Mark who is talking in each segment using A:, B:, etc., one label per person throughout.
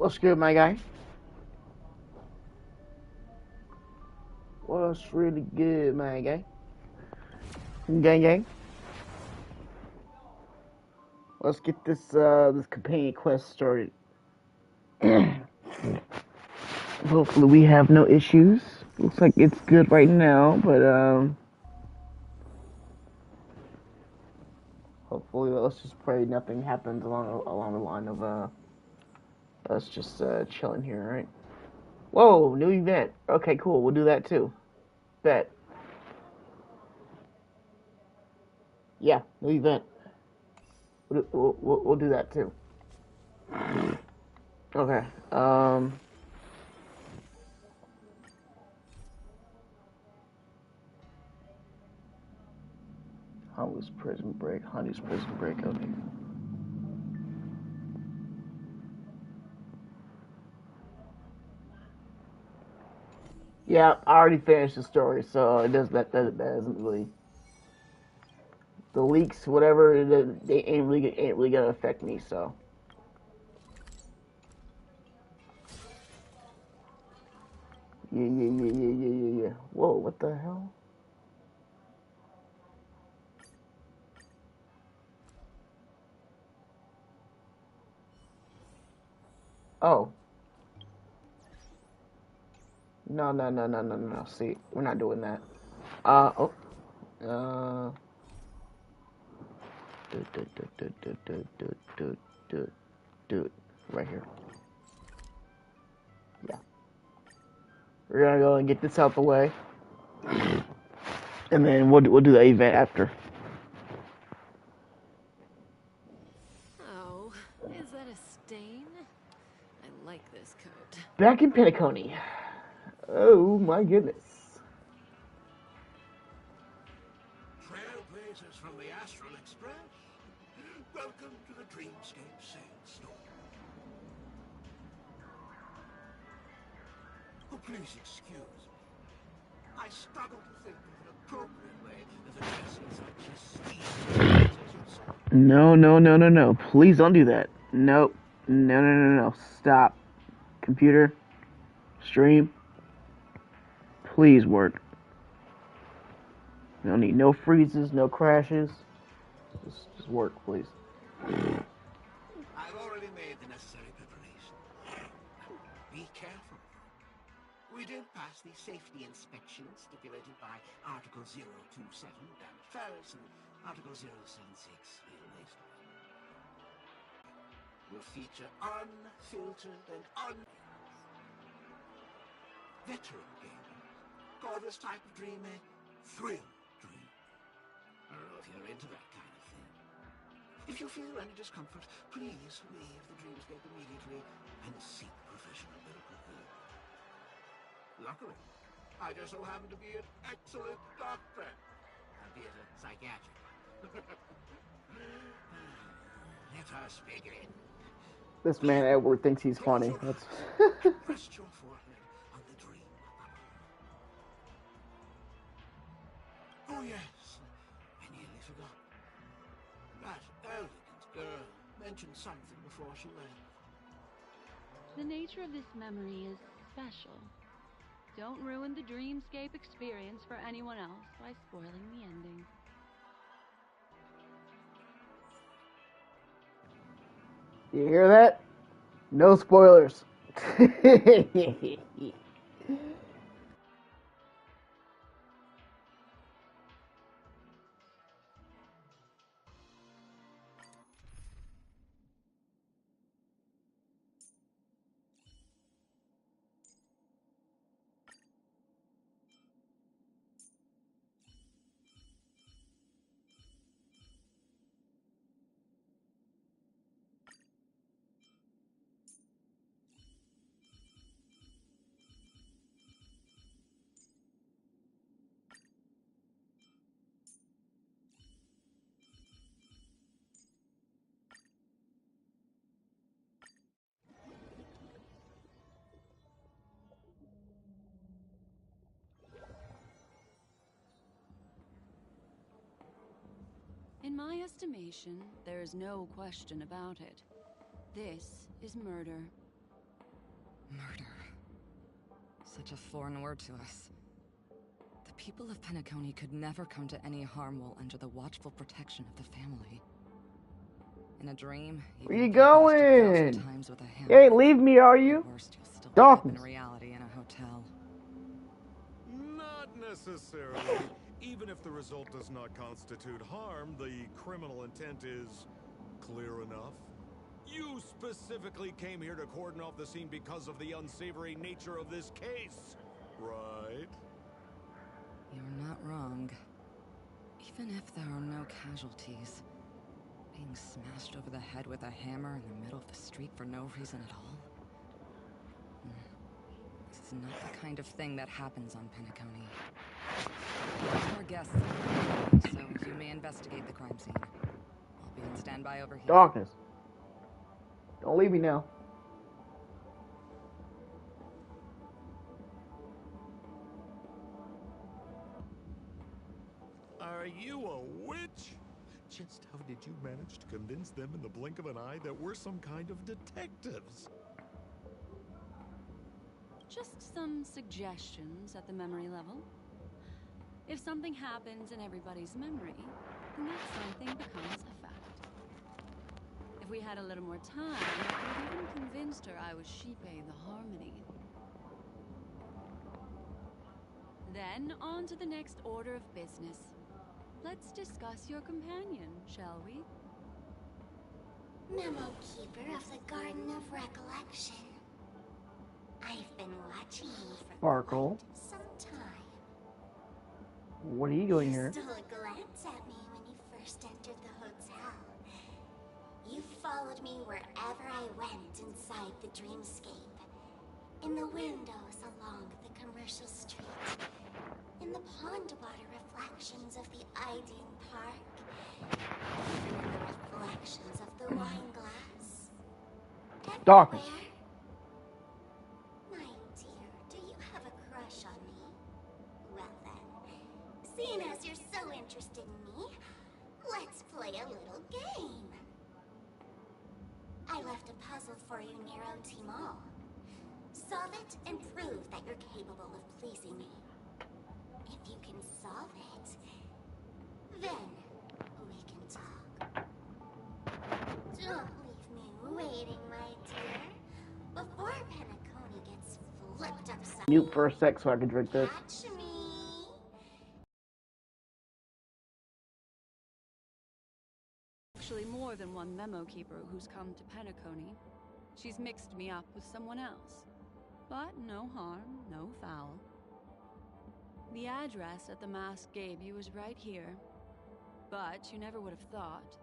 A: What's good, my guy? What's really good, my guy? Gang, gang. Let's get this companion quest started. Hopefully, we have no issues. Looks like it's good right now, but hopefully, let's just pray nothing happens along the line of us just chilling here, right? Whoa, new event. Okay, cool. We'll do that too. Bet. Yeah, new event. We'll do that too. Okay. Honey's prison break. Honey's prison break. Okay. Yeah, I already finished the story, so it does that doesn't really the leaks, whatever. They ain't really gonna affect me. So yeah. Whoa, what the hell? Oh, no. See, we're not doing that. Oh. Uh. Do it right here. Yeah, we're gonna go and get this out the way, and then we'll do the event after.
B: Oh, is that a stain? I like this coat.
A: Back in Pentaconi. Oh my goodness.
C: Trailblazers from the Astral Express. Welcome to the Dreamscape Sandstorm. Oh, please excuse me. I struggle to think of an appropriate way of addressing such esteemed as yourself.
A: No. Please don't do that. Nope. No. Stop. Computer. Stream. Please work. We don't need no freezes, no crashes. Just work, please.
C: I've already made the necessary preparation. Be careful. We did pass the safety inspection stipulated by Article 027, damage fares, and Article 076, real waste. Will feature unfiltered and veteran gamers. Call this type of dream a thrill dream. I don't know if you're into that kind of thing. If you feel any discomfort, please leave the dreamscape immediately and seek professional medical help. Luckily, I just so happen to be an excellent doctor, albeit a psychiatric. Let us begin.
A: This man Edward thinks he's funny. That's
C: Rest your forehead on the dream. Oh yes, I nearly forgot. That elegant girl mentioned something before she left.
D: The nature of this memory is special. Don't ruin the dreamscape experience for anyone else by spoiling the ending.
A: You hear that? No spoilers.
D: In my estimation, there is no question about it. This is murder.
E: Murder. Such a foreign word to us. The people of Penacony could never come to any harm while under the watchful protection of the family. In a dream,
A: Where you going?
E: times with a hammer.
A: You ain't leave me, are you?
E: Worst, you'll still wake up
A: Darkness.
E: in reality in a hotel.
F: Not necessarily. Even if the result does not constitute harm, the criminal intent is clear enough. You specifically came here to cordon off the scene because of the unsavory nature of this case, right?
E: You're not wrong. Even if there are no casualties, being smashed over the head with a hammer in the middle of the street for no reason at all? This is not the kind of thing that happens on Penacony. Our guests, so you may investigate the crime scene. I'll be on standby over here.
A: Darkness. Don't leave me now.
F: Are you a witch? Just how did you manage to convince them in the blink of an eye that we're some kind of detectives?
D: Just some suggestions at the memory level. If something happens in everybody's memory, then that something becomes a fact. If we had a little more time, I could have even convinced her I was Shipe the Harmony. Then, on to the next order of business. Let's discuss your companion, shall we?
G: Memo Keeper of the Garden of Recollection. I've been watching you for
A: Sparkle.
G: quite some time.
A: What are you doing
G: You
A: here?
G: stole a glance at me when you first entered the hotel. You followed me wherever I went inside the dreamscape. In the windows along the commercial street. In the pond water reflections of the Iden Park. Even in the reflections of the wine glass.
A: Darkness.
G: Everywhere. My dear, do you have a crush on me? Well then, seeing as you're so interested in me, let's play a little game. I left a puzzle for you near OT Mall. Solve it and prove that you're capable of pleasing me. If you can solve it, then we can talk. Don't leave me waiting, my dear. Before Penacony gets flipped upside
A: Mute for a sec so I can drink this.
G: Catch me.
D: Actually, more than one memo keeper who's come to Penacony. She's mixed me up with someone else. But no harm, no foul. The address that the mask gave you is right here. But you never would have thought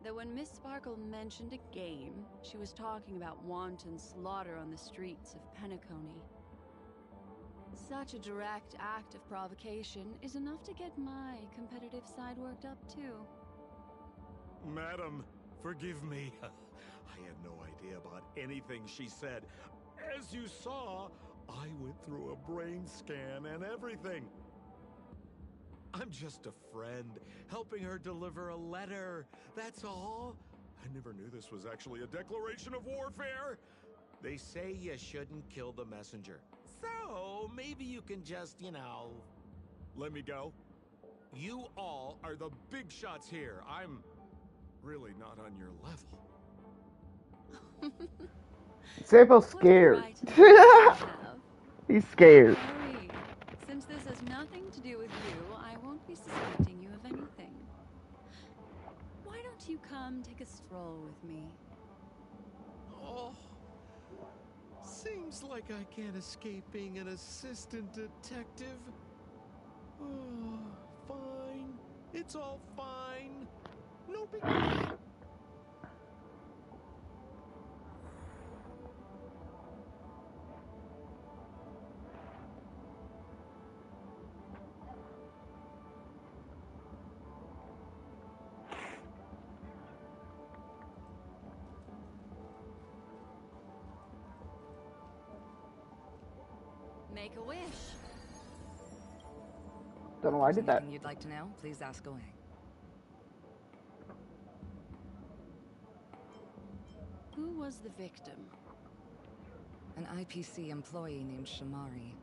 D: that when Miss Sparkle mentioned a game, she was talking about wanton slaughter on the streets of Penacony. Such a direct act of provocation is enough to get my competitive side worked up too.
F: Madam, forgive me. I had no idea about anything she said. As you saw, I went through a brain scan and everything. I'm just a friend, helping her deliver a letter. That's all. I never knew this was actually a declaration of warfare. They say you shouldn't kill the messenger. So, maybe you can just, let me go. You all are the big shots here. I'm really not on your level.
A: Sapo's scared.
D: What right to have?
A: He's scared.
D: Hurry. Since this has nothing to do with you, I won't be suspecting you of anything. Why don't you come take a stroll with me?
F: Oh, seems like I can't escape being an assistant detective. Oh, fine. It's all fine. No big deal.
D: Make a wish.
A: Don't know why I did that.
E: Anything you'd like to know, please ask away.
D: Who was the victim?
E: An IPC employee named Shamari.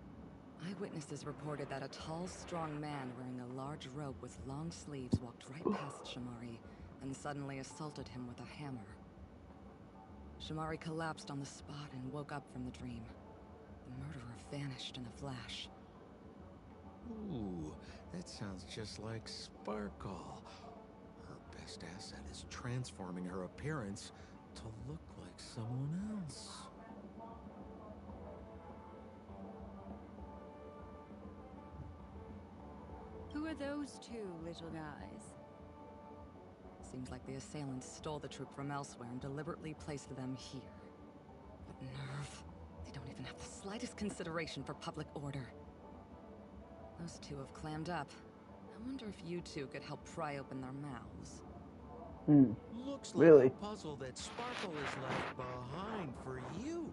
E: Eyewitnesses reported that a tall, strong man wearing a large robe with long sleeves walked right past Shamari and suddenly assaulted him with a hammer. Shamari collapsed on the spot and woke up from the dream. The murderer vanished in a flash.
F: Ooh, that sounds just like Sparkle. Her best asset is transforming her appearance to look like someone else.
D: Who are those two little guys?
E: Seems like the assailants stole the troop from elsewhere and deliberately placed them here. What nerve. They don't even have the slightest consideration for public order. Those two have clammed up. I wonder if you two could help pry open their mouths.
F: Looks like
A: Really?
F: a puzzle that Sparkle is left behind for you.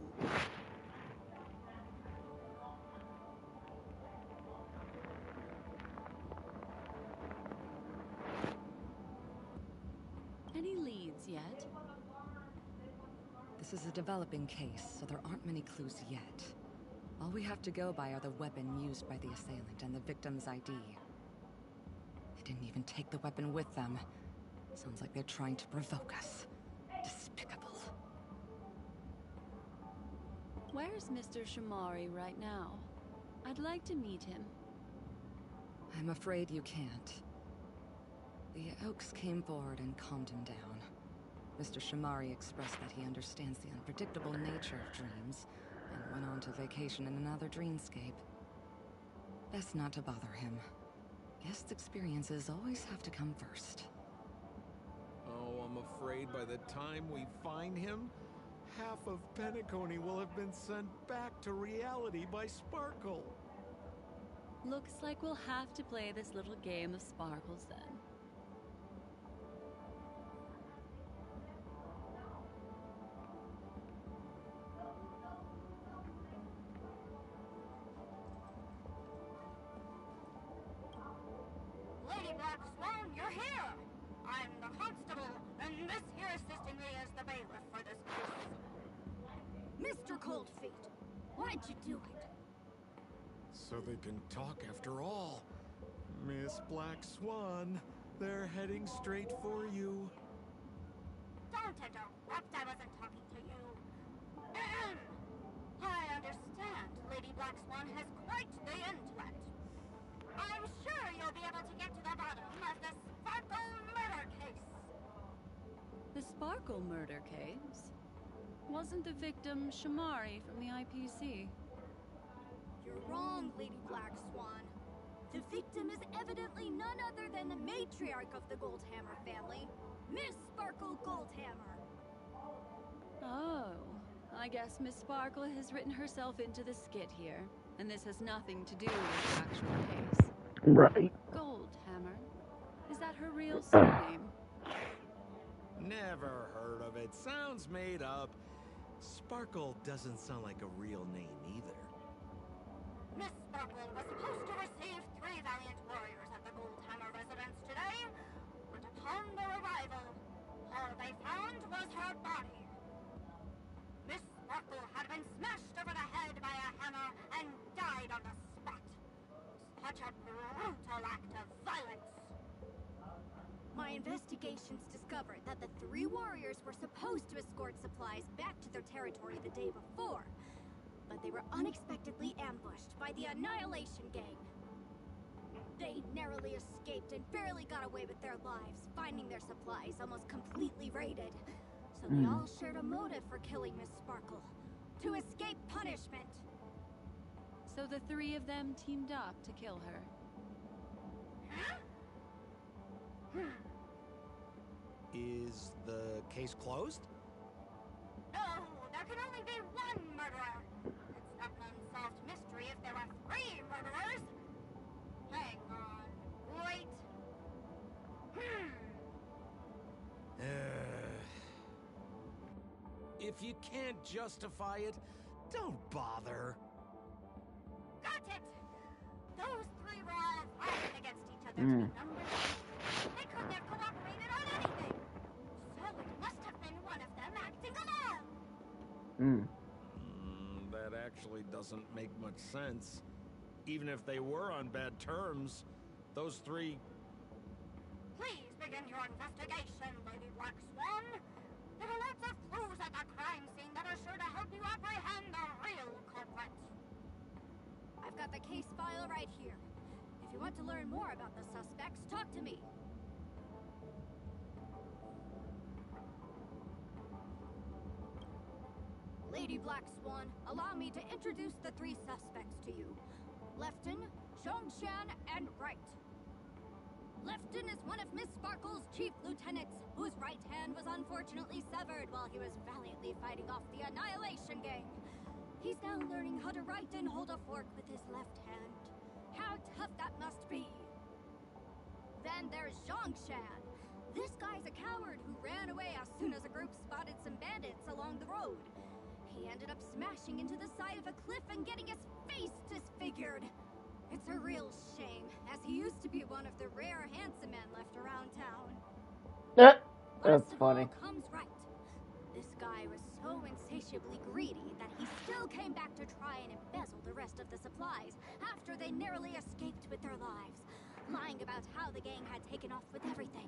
D: Any leads yet?
E: This is a developing case, so there aren't many clues yet. All we have to go by are the weapon used by the assailant and the victim's ID. They didn't even take the weapon with them. Sounds like they're trying to provoke us. Despicable.
D: Where's Mr. Shamari right now? I'd like to meet him.
E: I'm afraid you can't. The Oaks came forward and calmed him down. Mr. Shamari expressed that he understands the unpredictable nature of dreams, and went on to vacation in another dreamscape. Best not to bother him. Guest experiences always have to come first.
F: Oh, I'm afraid by the time we find him, half of Penacony will have been sent back to reality by Sparkle.
D: Looks like we'll have to play this little game of sparkles then.
H: Lady Black Swan, you're here! I'm the constable, and this here assisting me is the bailiff for this case.
I: Mr. Coldfeet, why'd you do it?
F: So they can talk after all. Miss Black Swan, they're heading straight for you.
H: Don't interrupt, I wasn't talking to you. I understand Lady Black Swan has quite the intellect. I'm sure you'll be able to get to the bottom of the Sparkle murder case.
D: The Sparkle murder case? Wasn't the victim Shamari from the IPC?
I: You're wrong, Lady Black Swan. The victim is evidently none other than the matriarch of the Goldhammer family, Miss Sparkle Goldhammer.
D: Oh, I guess Miss Sparkle has written herself into the skit here, and this has nothing to do with the actual case.
A: Right.
D: Goldhammer? Is that her real surname?
F: Never heard of it. Sounds made up. Sparkle doesn't sound like a real name either.
H: Miss Sparkle was supposed to receive 3 valiant warriors at the Goldhammer residence today, but upon their arrival, all they found was her body. Miss Sparkle had been smashed over the head by a hammer and died on the spot. Such a brutal act of violence.
I: My investigations discovered that the 3 warriors were supposed to escort supplies back to their territory the day before, but they were unexpectedly ambushed by the Annihilation Gang. They narrowly escaped and barely got away with their lives, finding their supplies almost completely raided. So they all shared a motive for killing Miss Sparkle, to escape punishment.
D: So the 3 of them teamed up to kill her.
F: Is the case closed?
H: No, there can only be one murderer. It's not an unsolved mystery if there are 3 murderers. Hang on, wait.
F: If you can't justify it, don't bother.
H: Got it! Those 3 were all fighting against each other to be number 2. They couldn't have cooperated on anything. So it must have been one of them acting alone.
F: that actually doesn't make much sense. Even if they were on bad terms, those three...
H: Please begin your investigation, Lady Black Swan. There are lots of clues at the crime scene that are sure to help you apprehend the real culprit.
I: I've got the case file right here. If you want to learn more about the suspects, talk to me. Lady Black Swan, allow me to introduce the three suspects to you. Lefton, Zhongshan, and Wright. Lefton is one of Miss Sparkle's chief lieutenants, whose right hand was unfortunately severed while he was valiantly fighting off the Annihilation Gang. He's now learning how to write and hold a fork with his left hand. How tough that must be! Then there's Zhongshan. This guy's a coward who ran away as soon as a group spotted some bandits along the road. He ended up smashing into the side of a cliff and getting his face disfigured. It's a real shame, as he used to be one of the rare handsome men left around town.
A: That's funny.
I: Last of all comes Wright. This guy was so insatiably greedy that he still came back to try and embezzle the rest of the supplies after they narrowly escaped with their lives, lying about how the gang had taken off with everything.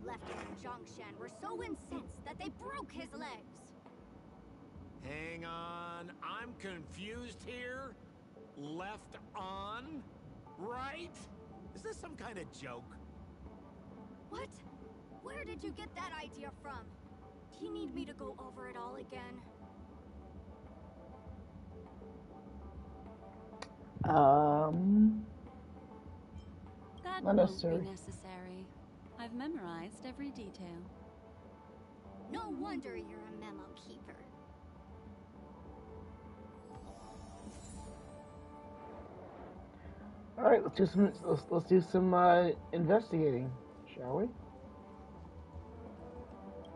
I: Lefton and Zhongshan were so incensed that they broke his legs.
F: Hang on, I'm confused here. Left on? Right? Is this some kind of joke?
I: What? Where did you get that idea from? Do you need me to go over it all again?
D: That
A: Not
D: won't
A: necessary.
D: be necessary. I've memorized every detail.
I: No wonder you're a memo keeper.
A: All right, let's do some investigating, shall we?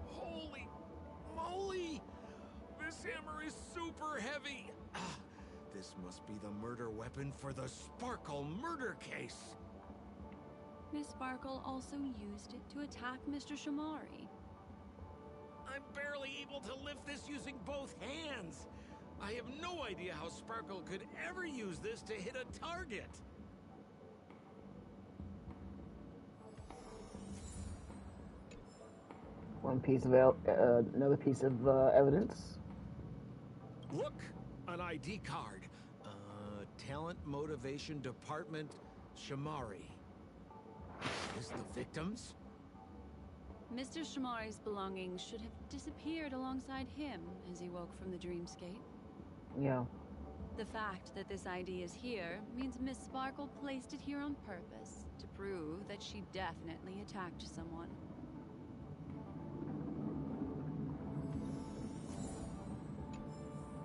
F: Holy moly! This hammer is super heavy! This must be the murder weapon for the Sparkle murder case.
D: Miss Sparkle also used it to attack Mr. Shamari.
F: I'm barely able to lift this using both hands. I have no idea how Sparkle could ever use this to hit a target.
A: One piece of another piece of evidence.
F: Look, an ID card. Talent Motivation Department, Shamari. Is the victims?
D: Mr. Shamari's belongings should have disappeared alongside him as he woke from the dreamscape.
A: Yeah.
D: The fact that this ID is here means Miss Sparkle placed it here on purpose to prove that she definitely attacked someone.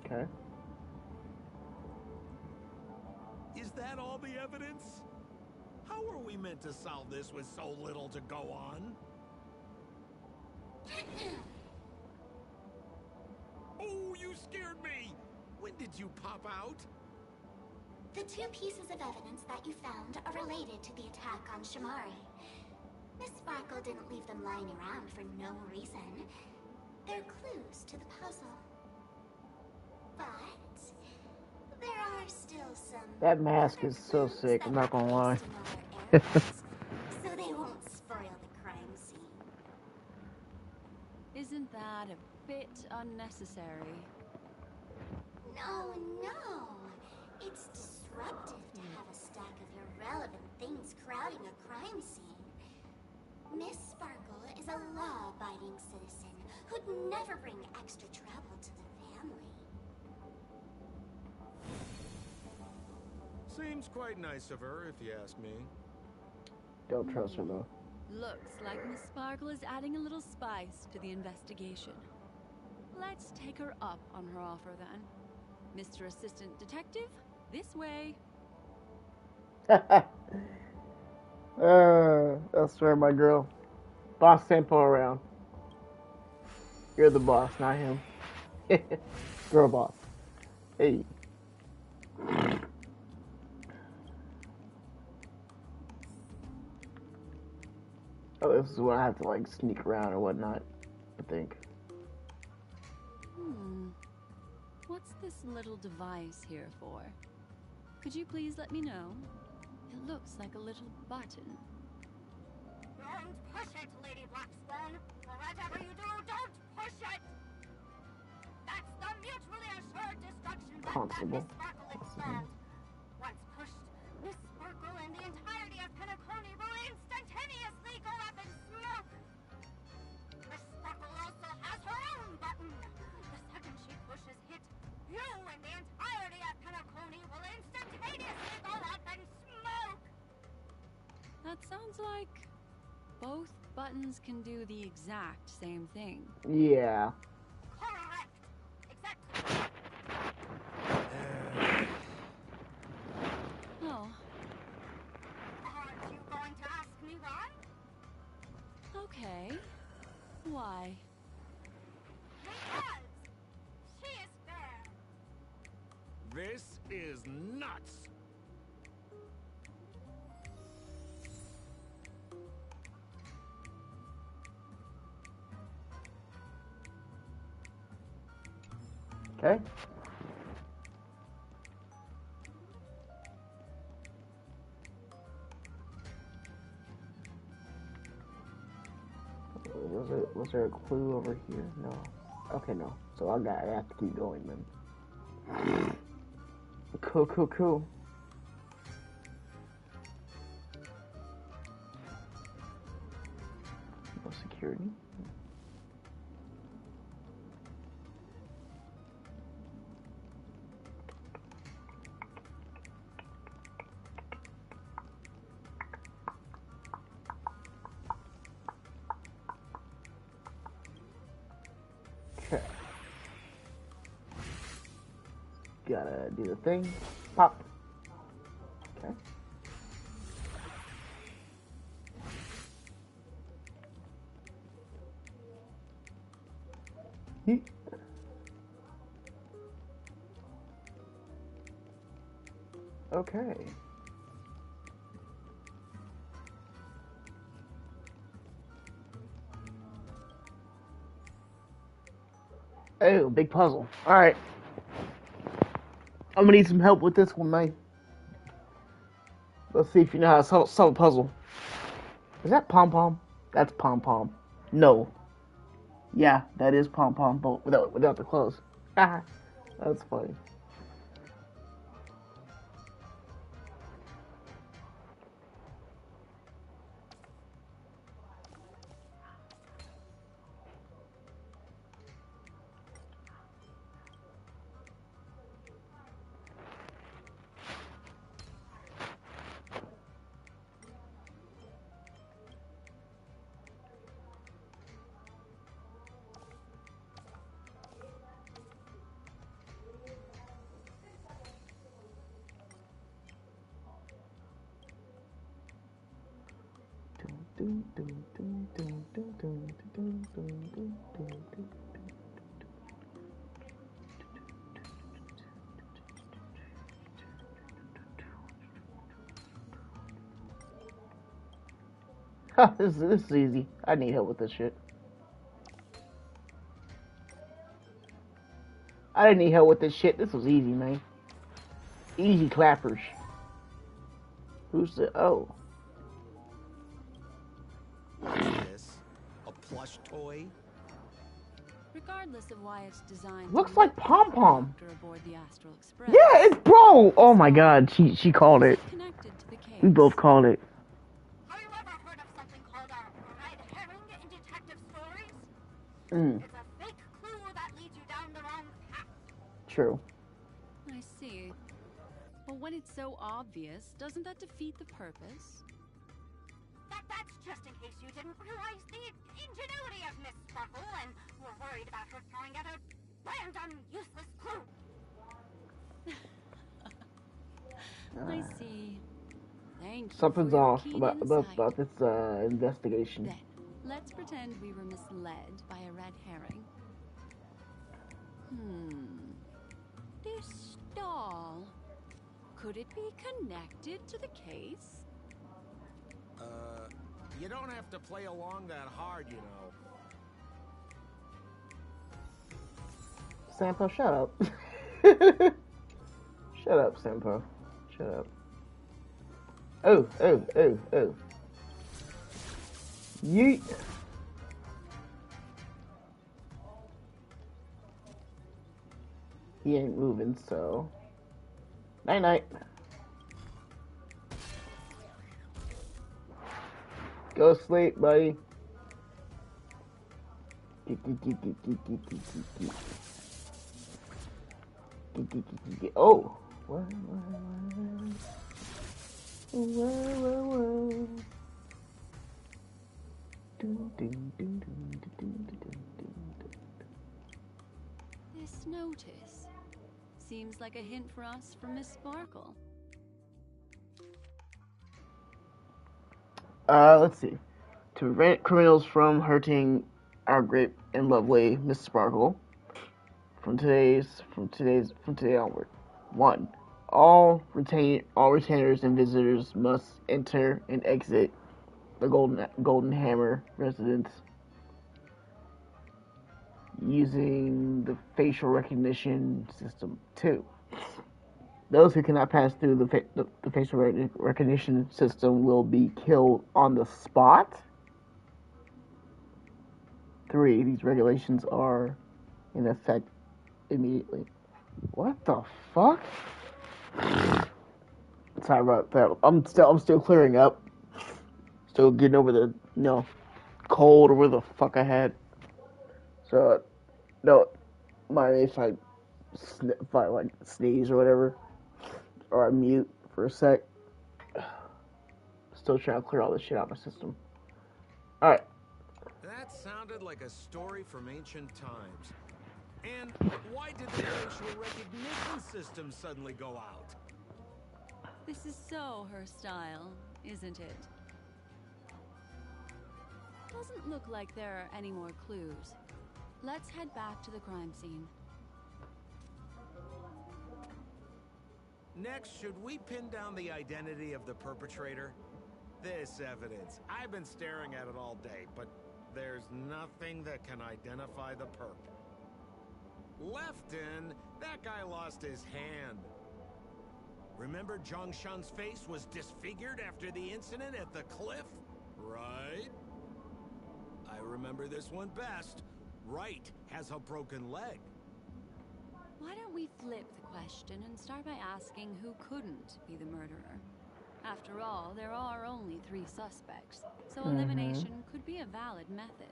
A: Okay.
F: Is that all the evidence? How are we meant to solve this with so little to go on? Oh, you scared me! When did you pop out?
G: The two pieces of evidence that you found are related to the attack on Shamari. Miss Sparkle didn't leave them lying around for no reason. They're clues to the puzzle. But there are still some...
A: That mask is so sick, I'm not gonna lie.
G: So they won't spoil the crime scene.
D: Isn't that a bit unnecessary?
G: No, no. It's disruptive to have a stack of irrelevant things crowding a crime scene. Miss Sparkle is a law-abiding citizen who'd never bring extra trouble to the family.
F: Seems quite nice of her, if you ask me.
A: Don't trust her though.
D: Looks like Miss Sparkle is adding a little spice to the investigation. Let's take her up on her offer then. Mr. Assistant Detective, this way.
A: I swear, my girl. Boss Tempo around. You're the boss, not him. Girl boss. Hey. Oh, this is when I have to like sneak around or whatnot, I think.
D: What's this little device here for? Could you please let me know? It looks like a little button.
H: Don't push it, Lady Black Swan. Whatever you do, don't push it. That's the mutually assured destruction button that Miss Sparkle installed. Once pushed, Miss Sparkle and the entirety of Penacony will instantaneously go up in smoke. Miss Sparkle also has her own button. The second she pushes hit, you and the entirety of Penacony will instantaneously go up in smoke.
D: That sounds like both buttons can do the exact same thing.
A: Yeah.
H: Correct. Exactly.
D: Oh,
H: Aren't you going to ask me why?
D: okay. Why?
H: Because she is fair.
F: This is nuts!
A: Okay. Was there a clue over here? No. Okay, no. So I have to keep going then. Cool. No security. Okay. Gotta do the thing. Pop. Okay. Yeet. Okay. Oh, big puzzle. Alright. I'm gonna need some help with this one, man. Let's see if you know how to solve a puzzle. Is that Pom Pom? That's Pom Pom. No. Yeah, that is Pom Pom, but without the clothes. Haha. That's funny. This is easy. I need help with this shit. I didn't need help with this shit. This was easy, man. Easy clappers. Who's the... Oh.
F: What's this? A plush toy?
D: Regardless of why it's designed.
A: Looks like Pom Pom.
D: Aboard the Astral Express.
A: Yeah, it's bro. Oh my god, she called it.
D: Connected to the case.
A: We both called it.
H: Have you ever heard of something called a red herring in detective stories? It's a fake clue that leads you down the wrong path.
A: True.
D: I see. Well, when it's so obvious, doesn't that defeat the purpose?
H: That's just in case you didn't realize the ingenuity of Miss Sparkle and were worried about her throwing out a random, useless clue.
D: I see. Thank you.
A: Something's
D: for your
A: off
D: keen
A: about
D: insight.
A: this investigation.
D: Then, let's pretend we were misled by a red herring. This doll. Could it be connected to the case?
F: You don't have to play along that hard, you know.
A: Sampo, shut up. Shut up, Senpo. Shut up. Oh, oh, oh, oh. Yeet. He ain't moving, so. Night night. Go sleep, buddy. Oh.
D: This notice seems like a hint for us from Miss Sparkle.
A: Let's see. To prevent criminals from hurting our great and lovely Miss Sparkle, from today onward. 1. All retainers and visitors must enter and exit the Golden Hammer residence using the facial recognition system. 2. Those who cannot pass through the facial recognition system will be killed on the spot. 3. These regulations are in effect immediately. What the fuck? Sorry about that. I'm still clearing up. Still getting over the cold or where the fuck I had. So no, if I like sneeze or whatever, or I mute for a sec. Still trying to clear all this shit out of my system. All right.
F: That sounded like a story from ancient times. And why did the facial recognition system suddenly go out?
D: This is so her style, isn't it? Doesn't look like there are any more clues. Let's head back to the crime scene.
F: Next, should we pin down the identity of the perpetrator? This evidence, I've been staring at it all day, but there's nothing that can identify the perp. Lefton, that guy lost his hand. Remember Zhongshan's face was disfigured after the incident at the cliff? Right? I remember this one best. Right has a broken leg.
D: Why don't we flip the question and start by asking who couldn't be the murderer? After all, there are only 3 suspects, so elimination could be a valid method.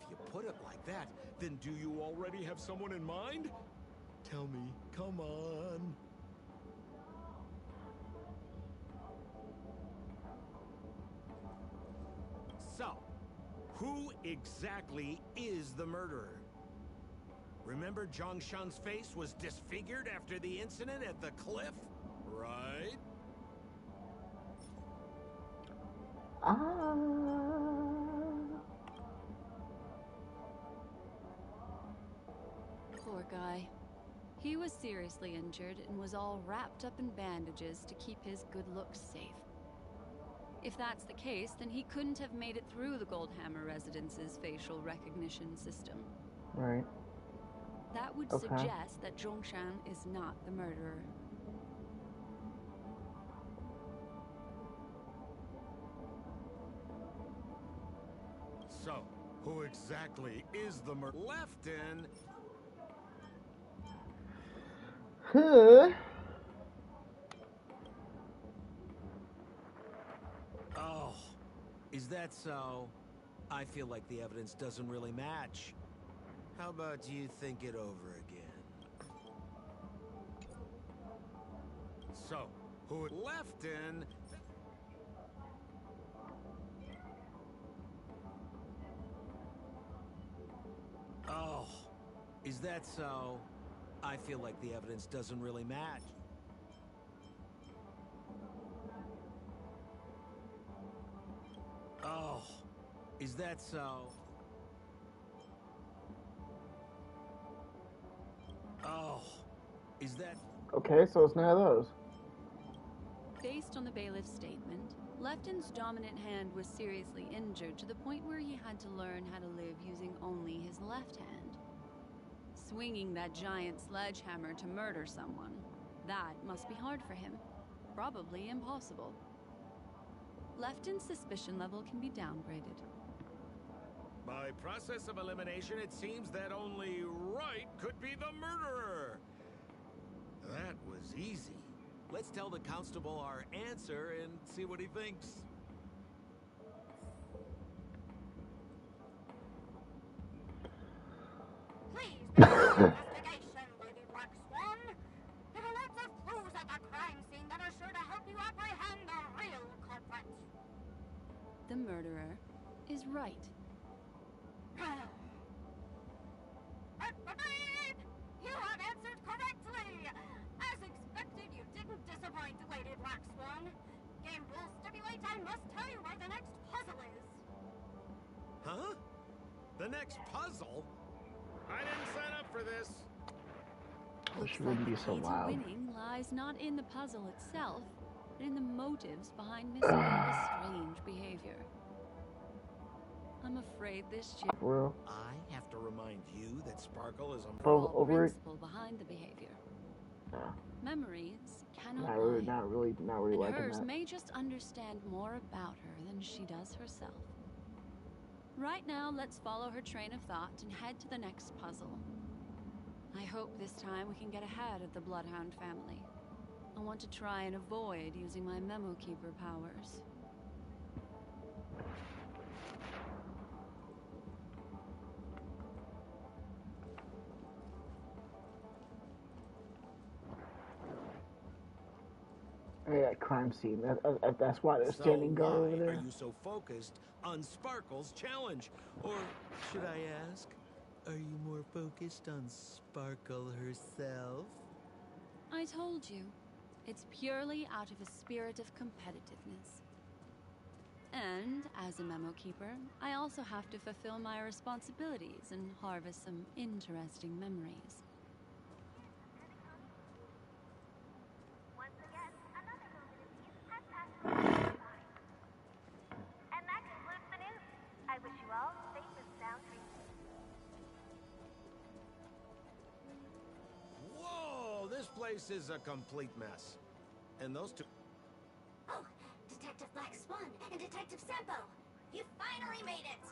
F: If you put it like that, then do you already have someone in mind? Tell me, come on. So, who exactly is the murderer? Remember Zhongshan's face was disfigured after the incident at the cliff? Right?
D: Poor guy. He was seriously injured and was all wrapped up in bandages to keep his good looks safe. If that's the case, then he couldn't have made it through the Goldhammer Residence's facial recognition system.
A: Right.
D: That would suggest that Zhongshan is not the murderer.
F: So, who exactly is the murderer? Lefton!
A: Huh?
F: Oh, is that so? I feel like the evidence doesn't really match. How about you think it over again? So, who Lefton? Oh, is that so? I feel like the evidence doesn't really match. Oh, is that so? Oh, is that...
A: Okay, so it's none of those.
D: Based on the bailiff's statement, Lefton's dominant hand was seriously injured to the point where he had to learn how to live using only his left hand. Swinging that giant sledgehammer to murder someone. That must be hard for him. Probably impossible. Lefton's suspicion level can be downgraded.
F: By process of elimination, it seems that only Wright could be the murderer. That was easy. Let's tell the constable our answer and see what he thinks.
H: Please begin the investigation, Lady Black Swan. There are lots of clues at the crime scene that are sure to help you apprehend the real culprit.
D: The murderer is Wright.
H: You have answered correctly! As expected, you didn't disappoint, Lady Black Swan. Game rules stipulate I must tell you where the next puzzle is.
F: Huh? The next puzzle? I didn't sign up for this.
A: Wish it wouldn't be so
D: The key to
A: loud.
D: winning lies not in the puzzle itself, but in the motives behind Miss Sparkle's strange behavior. I'm afraid this chick
A: Bro,
F: I have to remind you that Sparkle is a...
A: over it.
D: principle behind the behavior.
A: Yeah.
D: Memories cannot
A: Not
D: lie.
A: really
D: And
A: liking
D: hers
A: that.
D: may just understand more about her than she does herself. Right now, let's follow her train of thought and head to the next puzzle. I hope this time we can get ahead of the Bloodhound family. I want to try and avoid using my Memo Keeper powers.
A: Hey, that crime scene. That's why they're
F: So
A: standing guard over
F: why
A: there.
F: are you so focused on Sparkle's challenge? Or should I ask, are you more focused on Sparkle herself?
D: I told you, it's purely out of a spirit of competitiveness. And as a Memo Keeper, I also have to fulfill my responsibilities and harvest some interesting memories.
H: Once again, another moment of peace has passed through. And that concludes the news. I wish you all safe and sound dreams.
F: Whoa, this place is a complete mess. And those two...
G: Oh, Detective Black Swan and Detective Sampo, you finally made it!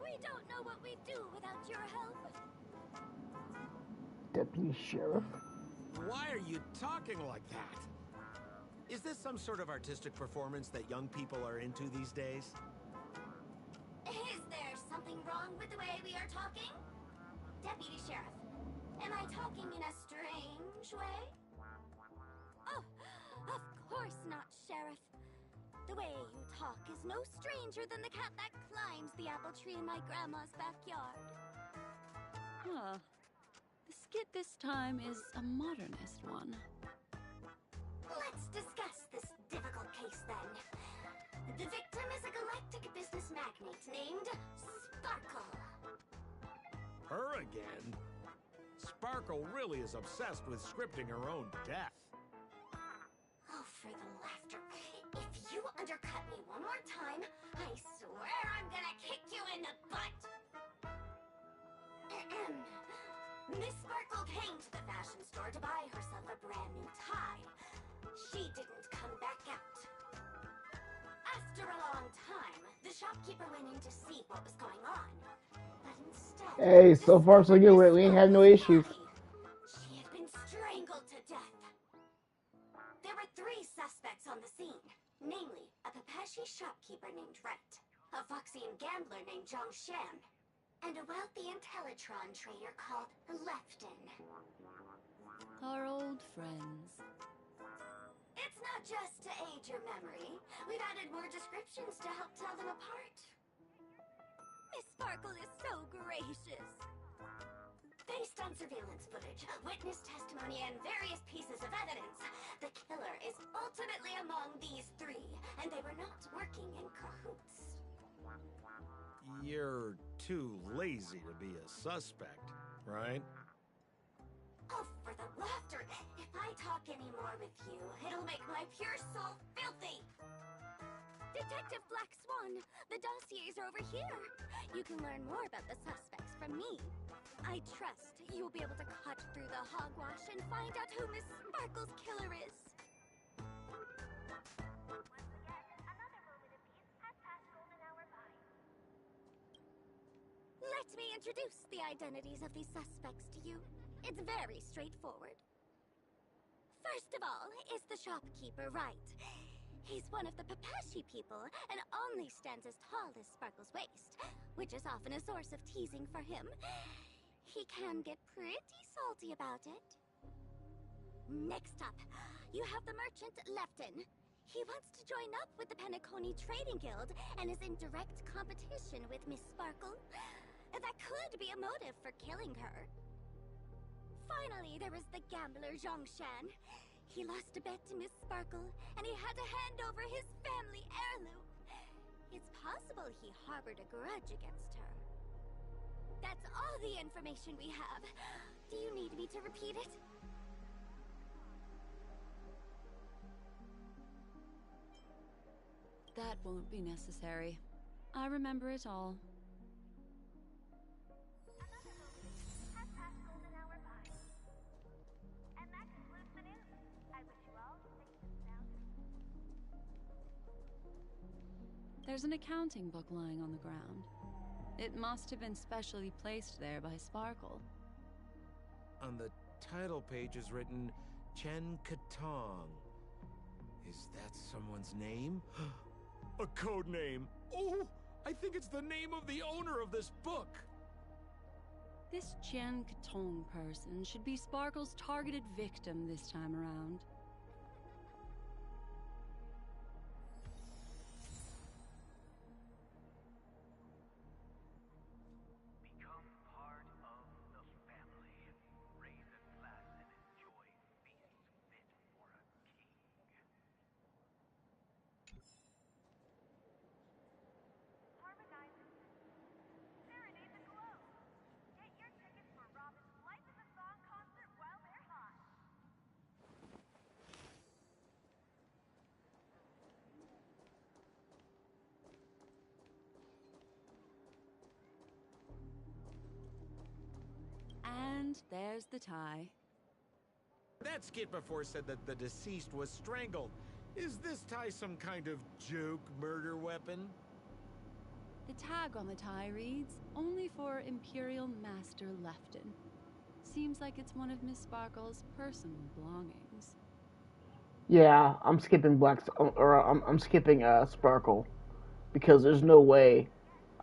I: We don't know what we'd do without your help.
A: Deputy Sheriff.
F: Why are you talking like that? Is this some sort of artistic performance that young people are into these days?
G: Is there something wrong with the way we are talking? Deputy Sheriff, am I talking in a strange way?
I: Oh, of course not, Sheriff. The way you talk is no stranger than the cat that climbs the apple tree in my grandma's backyard.
D: Huh. The skit this time is a modernist one.
G: Let's discuss this difficult case then. The victim is a galactic business magnate named Sparkle.
F: Her again? Sparkle really is obsessed with scripting her own death.
G: Oh, for the laughter. If you undercut me one more time, I swear I'm gonna kick you in the butt. Miss Sparkle came to the fashion store to buy herself a brand new tie. She didn't come back out. After a long time, the shopkeeper went in to see what was going on. But instead...
A: Hey, so far so good. We ain't had no issues.
G: She had been strangled to death. There were 3 suspects on the scene. Namely, a Pepeshi shopkeeper named Wright, a Foxian gambler named Zhang Shan, and a wealthy Intellitron trader called Lefton.
D: Our old friends.
G: It's not just to aid your memory. We've added more descriptions to help tell them apart.
I: Miss Sparkle is so gracious.
G: Based on surveillance footage, witness testimony, and various pieces of evidence, the killer is ultimately among these 3, and they were not working in cahoots.
F: You're too lazy to be a suspect, right?
G: Oh, for the laughter! If I talk any more with you, it'll make my pure soul filthy!
I: Detective Black Swan, the dossiers are over here. You can learn more about the suspects from me. I trust you will be able to cut through the hogwash and find out who Miss Sparkle's killer is. Let me introduce the identities of these suspects to you. It's very straightforward. First of all is the shopkeeper, right? He's one of the Papashi people and only stands as tall as Sparkle's waist, which is often a source of teasing for him. He can get pretty salty about it. Next up, you have the merchant Lefton. He wants to join up with the Penacony Trading Guild and is in direct competition with Miss Sparkle. That could be a motive for killing her. Finally, there is the gambler Zhongshan. He lost a bet to Miss Sparkle, and he had to hand over his family heirloom. It's possible he harbored a grudge against her. That's all the information we have. Do you need me to repeat it?
D: That won't be necessary. I remember it all. There's an accounting book lying on the ground. It must have been specially placed there by Sparkle.
J: On the title page is written Chen Katong. Is that someone's name?
F: A code name. Oh, I think it's the name of the owner of this book.
D: This Jian Katong person should be Sparkle's targeted victim this time around.
K: Become part of the family. Raise a glass and enjoy feast fit for a king. Harmonizers. Serenade the glow. Get your tickets for Robin's Life is a Song concert while they're hot.
D: And there's the tie.
J: That skit before said that the deceased was strangled. Is this tie some kind of joke murder weapon?
D: The tag on the tie reads, "Only for Imperial Master Lefton." Seems like it's one of Miss Sparkle's personal belongings.
A: Yeah, I'm skipping I'm skipping Sparkle because there's no way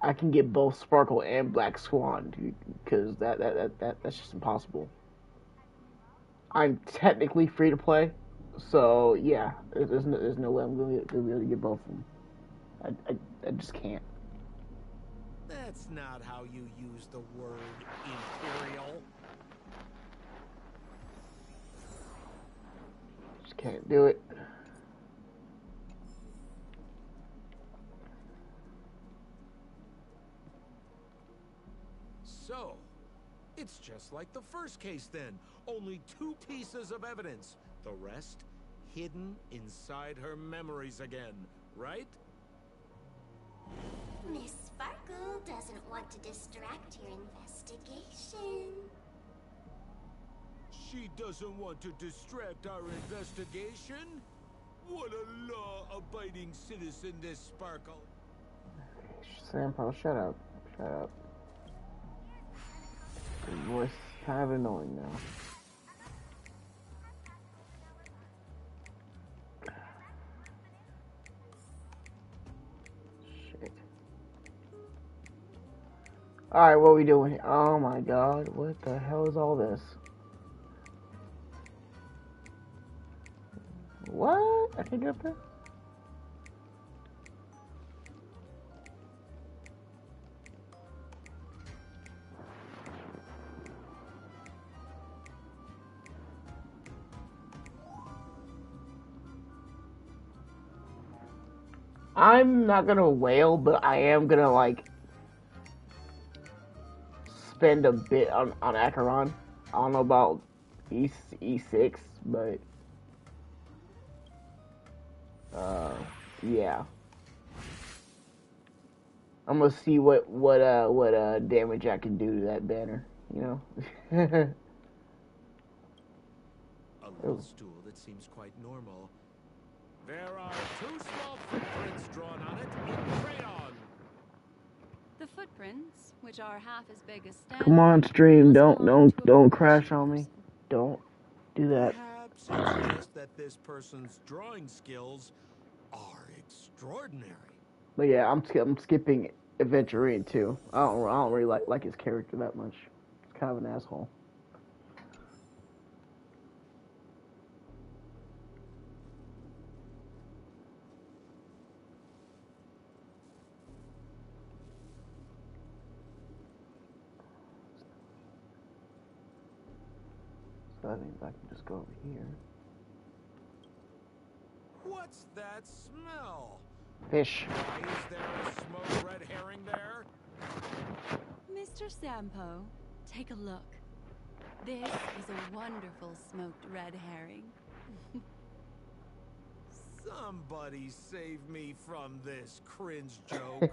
A: I can get both Sparkle and Black Swan, because that's just impossible. I'm technically free to play, so yeah, there's no way I'm going to be able to get both of them. I just can't.
J: That's not how you use the word imperial.
A: Just can't do it.
J: So, it's just like the first case then. Only 2 pieces of evidence. The rest hidden inside her memories again, right?
G: Miss Sparkle doesn't want to distract your investigation.
F: She doesn't want to distract our investigation? What a law-abiding citizen this Sparkle.
A: Sampo, shut up. Shut up. Your voice is kind of annoying now. Shit. Alright, what are we doing here? Oh my god, what the hell is all this? What? I can't get up there? I'm not gonna wail, but I am gonna, like, spend a bit on Acheron. I don't know about E6, but yeah. I'm gonna see what damage I can do to that banner. You know.
J: A little stool that seems quite normal. There are 2 small footprints drawn on it in crayon.
D: The footprints, which are half as big as
A: Come on,
D: Stanley,
A: stream.
D: must
A: Don't
D: belong to a
A: don't
D: professional
A: crash on me.
D: person.
A: Don't do that.
J: Perhaps it's just that this person's drawing skills are extraordinary.
A: But yeah, I'm skipping Aventurine too. I don't really like his character that much. He's kind of an asshole. So that means I can just go over here.
J: What's that smell?
A: Fish.
J: Why is there a smoked red herring there?
D: Mr. Sampo, take a look. This is a wonderful smoked red herring.
J: Somebody save me from this cringe joke.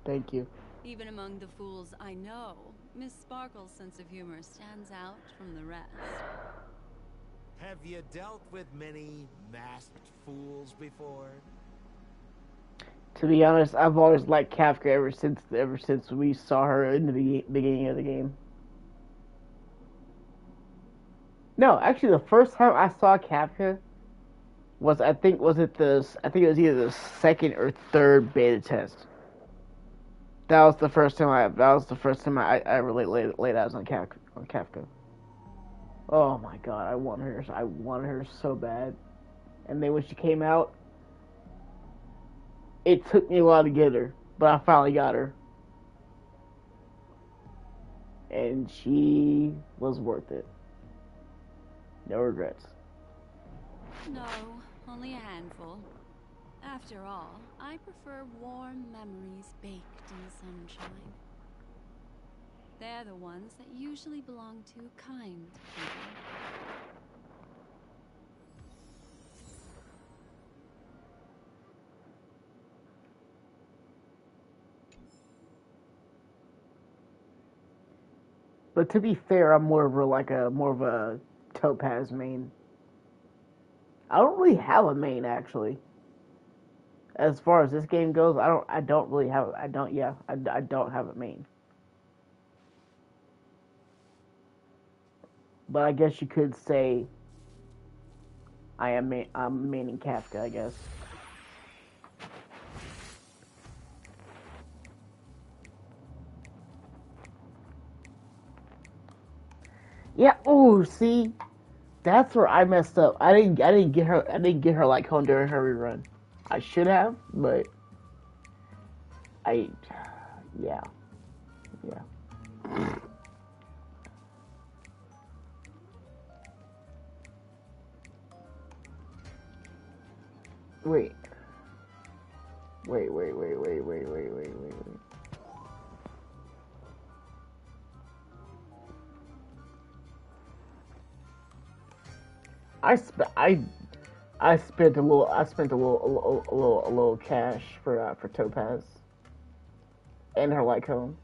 A: Thank you.
D: Even among the fools I know, Miss Sparkle's sense of humor stands out from the rest.
J: Have you dealt with many masked fools before?
A: To be honest, I've always liked Kafka ever since we saw her in the beginning of the game. No, actually, the first time I saw Kafka was I think it was either the second or third beta test. That was the first time I ever laid eyes on Kafka. Oh my god, I wanted her so bad. And then when she came out, it took me a while to get her, but I finally got her. And she was worth it. No regrets.
D: No, only a handful. After all, I prefer warm memories baked in sunshine. They're the ones that usually belong to kind people.
A: But to be fair, I'm more of a Topaz main. I don't really have a main actually. As far as this game goes, I don't really have I don't have a main. But I guess you could say I'm maining Kafka, I guess. Yeah. Oh, see, that's where I messed up. I didn't get her like home during her rerun. I should have, but I, yeah. Wait. I spent a little cash for Topaz and her like home,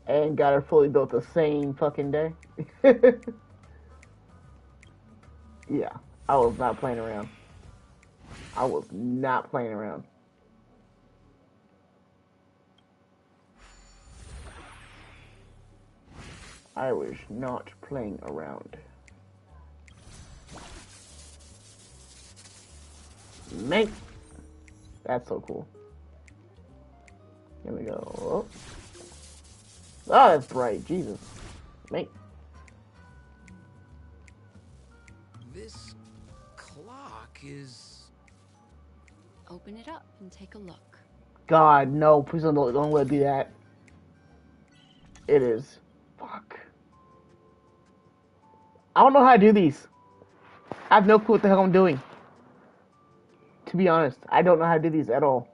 A: and got her fully built the same fucking day. Yeah, I was not playing around. I was not playing around. I was not playing around. Mate, that's so cool. Here we go. Oh, that's bright. Jesus. Mate.
J: This clock is...
D: Open it up and take a look.
A: God, no. Please don't let it be that. It is. Fuck. I don't know how to do these. I have no clue what the hell I'm doing. To be honest, I don't know how to do these at all.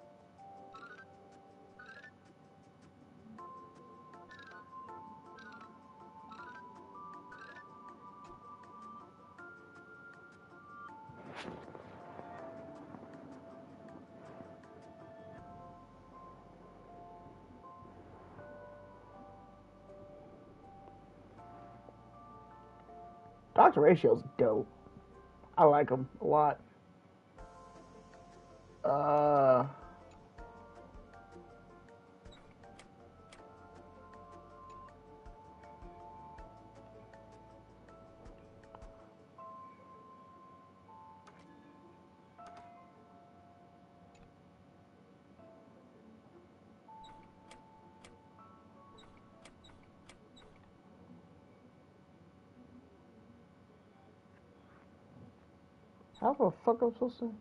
A: Dr. Ratio's dope. I like him a lot. Uh, how the fuck am I supposed to?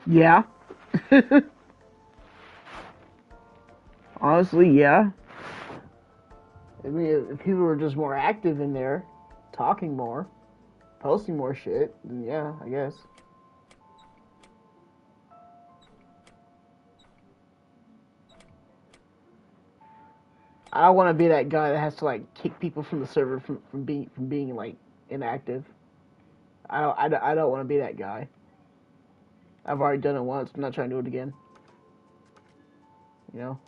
A: Yeah. Honestly, yeah. I mean, if people were just more active in there, talking more, posting more shit, then yeah, I guess. I don't want to be that guy that has to like kick people from the server from being like inactive. I don't want to be that guy. I've already done it once. I'm not trying to do it again. You know.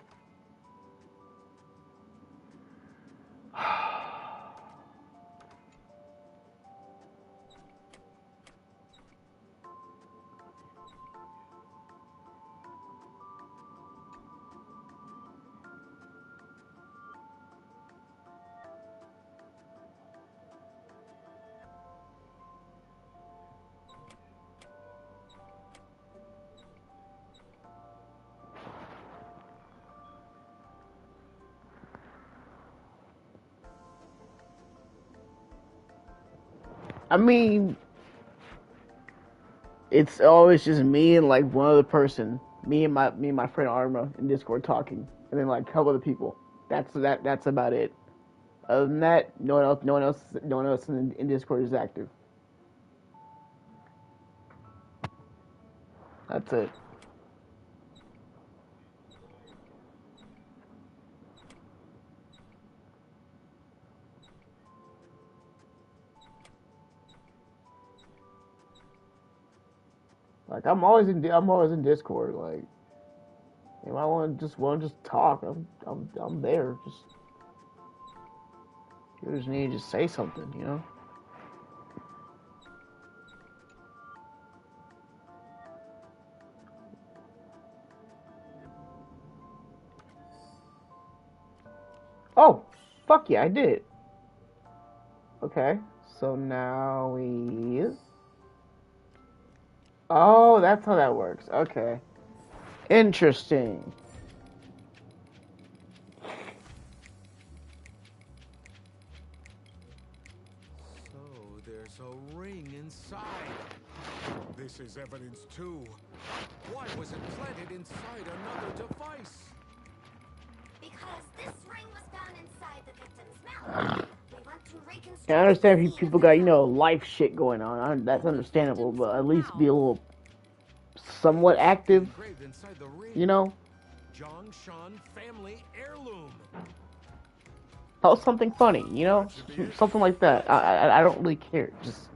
A: I mean, it's always just me and like one other person, me and my friend Arma in Discord talking, and then like a couple other people. That's about it. Other than that, no one else in Discord is active. That's it. Like I'm always in Discord. Like if I want to just talk, I'm there. Just you just need to just say something, you know. Oh, fuck yeah, I did. Okay, so now we. Oh, that's how that works. Okay, interesting.
J: So there's a ring inside. This is evidence too. Why was it planted inside another device?
G: Because this ring was found inside the victim's mouth. They want to reconstruct
A: I understand
G: the
A: if
G: scene of
A: people
G: the
A: got
G: crime.
A: life shit going on. That's understandable,
D: Victim's
A: but at least be a
D: mouth.
A: little somewhat active,
J: Engraved inside the ring.
A: you know.
J: Jongshan family heirloom.
A: Post something funny, you know,
J: That should be it.
A: something like that. I don't really care. Just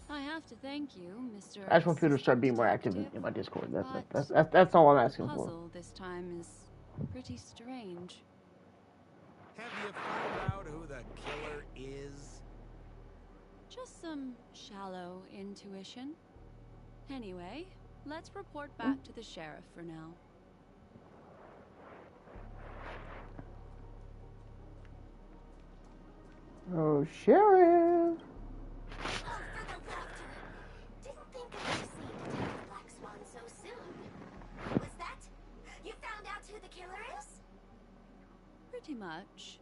D: I have to thank you, Mr.
A: I just want people to start
D: Assistant
A: being more active in,
D: Detective,
A: in my Discord.
D: but
A: That's all I'm
D: the
A: asking for.
D: puzzle this time is pretty strange.
J: Have you found out who the killer is?
D: Just some shallow intuition. Anyway, let's report back to the sheriff for now.
A: Oh, sheriff.
G: Oh, for the laughter. Didn't think I'd be seeing Detective Black Swan so soon. Was that? You found out who the killer is?
D: Pretty much.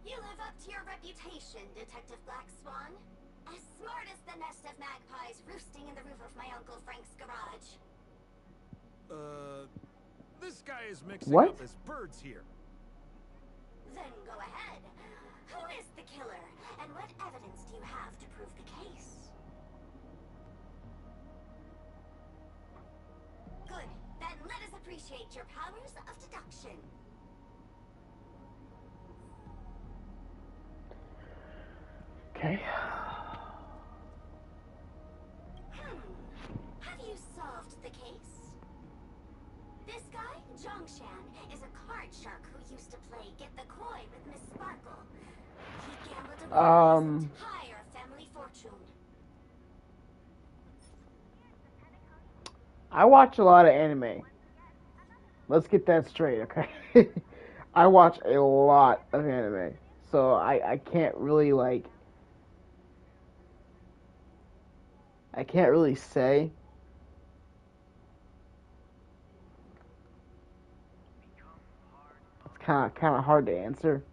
G: You live up to your reputation, Detective Black Swan. As smart as the nest of magpies roosting in the roof of my Uncle Frank's garage.
J: This is mixing
A: What?
J: up his birds here.
G: Then go ahead. Who is the killer, and what evidence do you have to prove the case? Good. Then let us appreciate your powers of deduction.
A: Okay.
G: Have you solved the case? This guy, Zhongshan, is a card shark who used to play Get the Koi with Miss Sparkle. He gambled away his entire family fortune.
A: I watch a lot of anime. Let's get that straight, okay? I watch a lot of anime. So I can't really I can't really say. It's kind of hard to answer.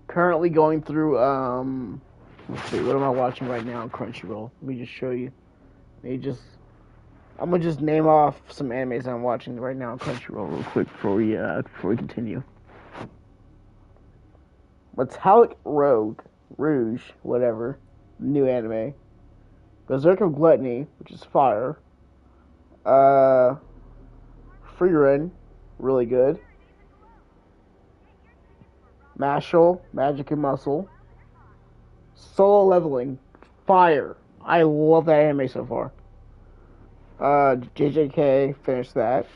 A: Currently going through let's see, what am I watching right now on Crunchyroll? Let me just show you. I'm gonna just name off some animes I'm watching right now on Crunchyroll real quick before we continue. Metallic Rouge, whatever, new anime. Berserk of Gluttony, which is fire. Frieren, really good. Mashal, Magic and Muscle. Solo Leveling, fire. I love that anime so far. JJK, finished that.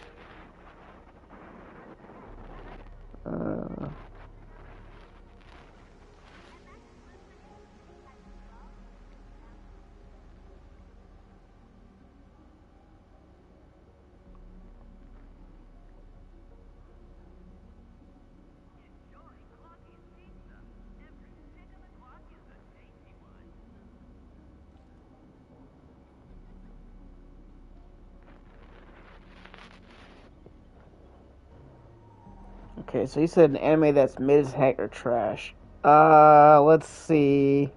A: Okay, so you said an anime that's mid as heck or trash. Let's see.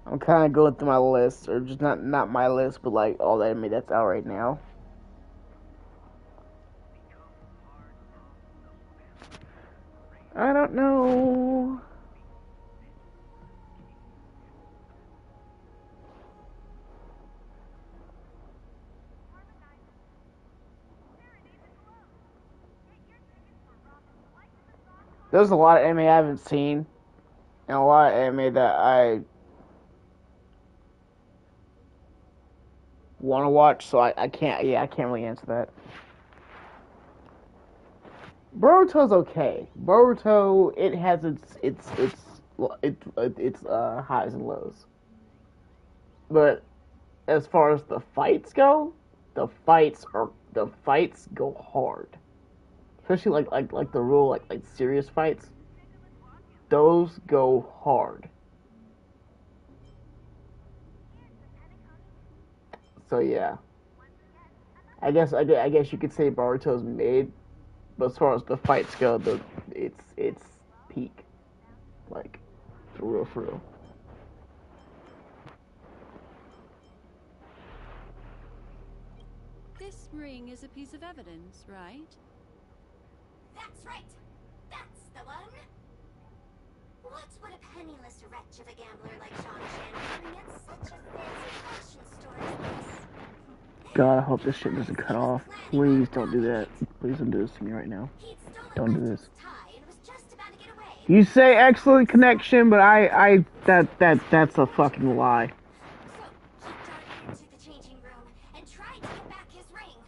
A: I'm kind of going through my list, or just not my list, but like all the anime that's out right now. I don't know. There's a lot of anime I haven't seen, and a lot of anime that I want to watch, so I can't. Yeah, I can't really answer that. Boruto's okay. Boruto, it has its highs and lows, but as far as the fights go, the fights go hard. Especially like the real like serious fights. Those go hard. So yeah, I guess you could say Boruto's mid, but as far as the fights go, it's peak, like for real.
D: This ring is a piece of evidence, right?
G: That's right. That's the one. What would a penniless wretch of a gambler like Zhongshan doing at such a fancy fashion store as this?
A: God, I hope this shit doesn't cut off. Please don't do that. Please don't do this to me right now. Don't do this. You say excellent connection, but that's a fucking lie.
G: So, he darted into the changing room and tried to get back his ring.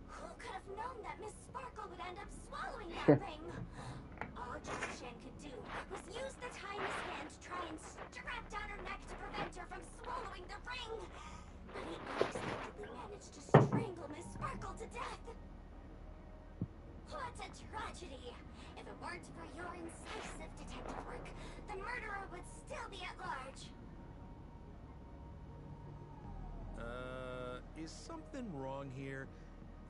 G: Who could have known that Miss Sparkle would end up swallowing that ring? All Zhongshan could do was use the tiny hand to try and strap down her neck to prevent her from swallowing the ring. But he unexpectedly managed to strangle Miss Sparkle to death. What a tragedy! If it weren't for your incisive detective work, the murderer would still be at large.
J: Is something wrong here?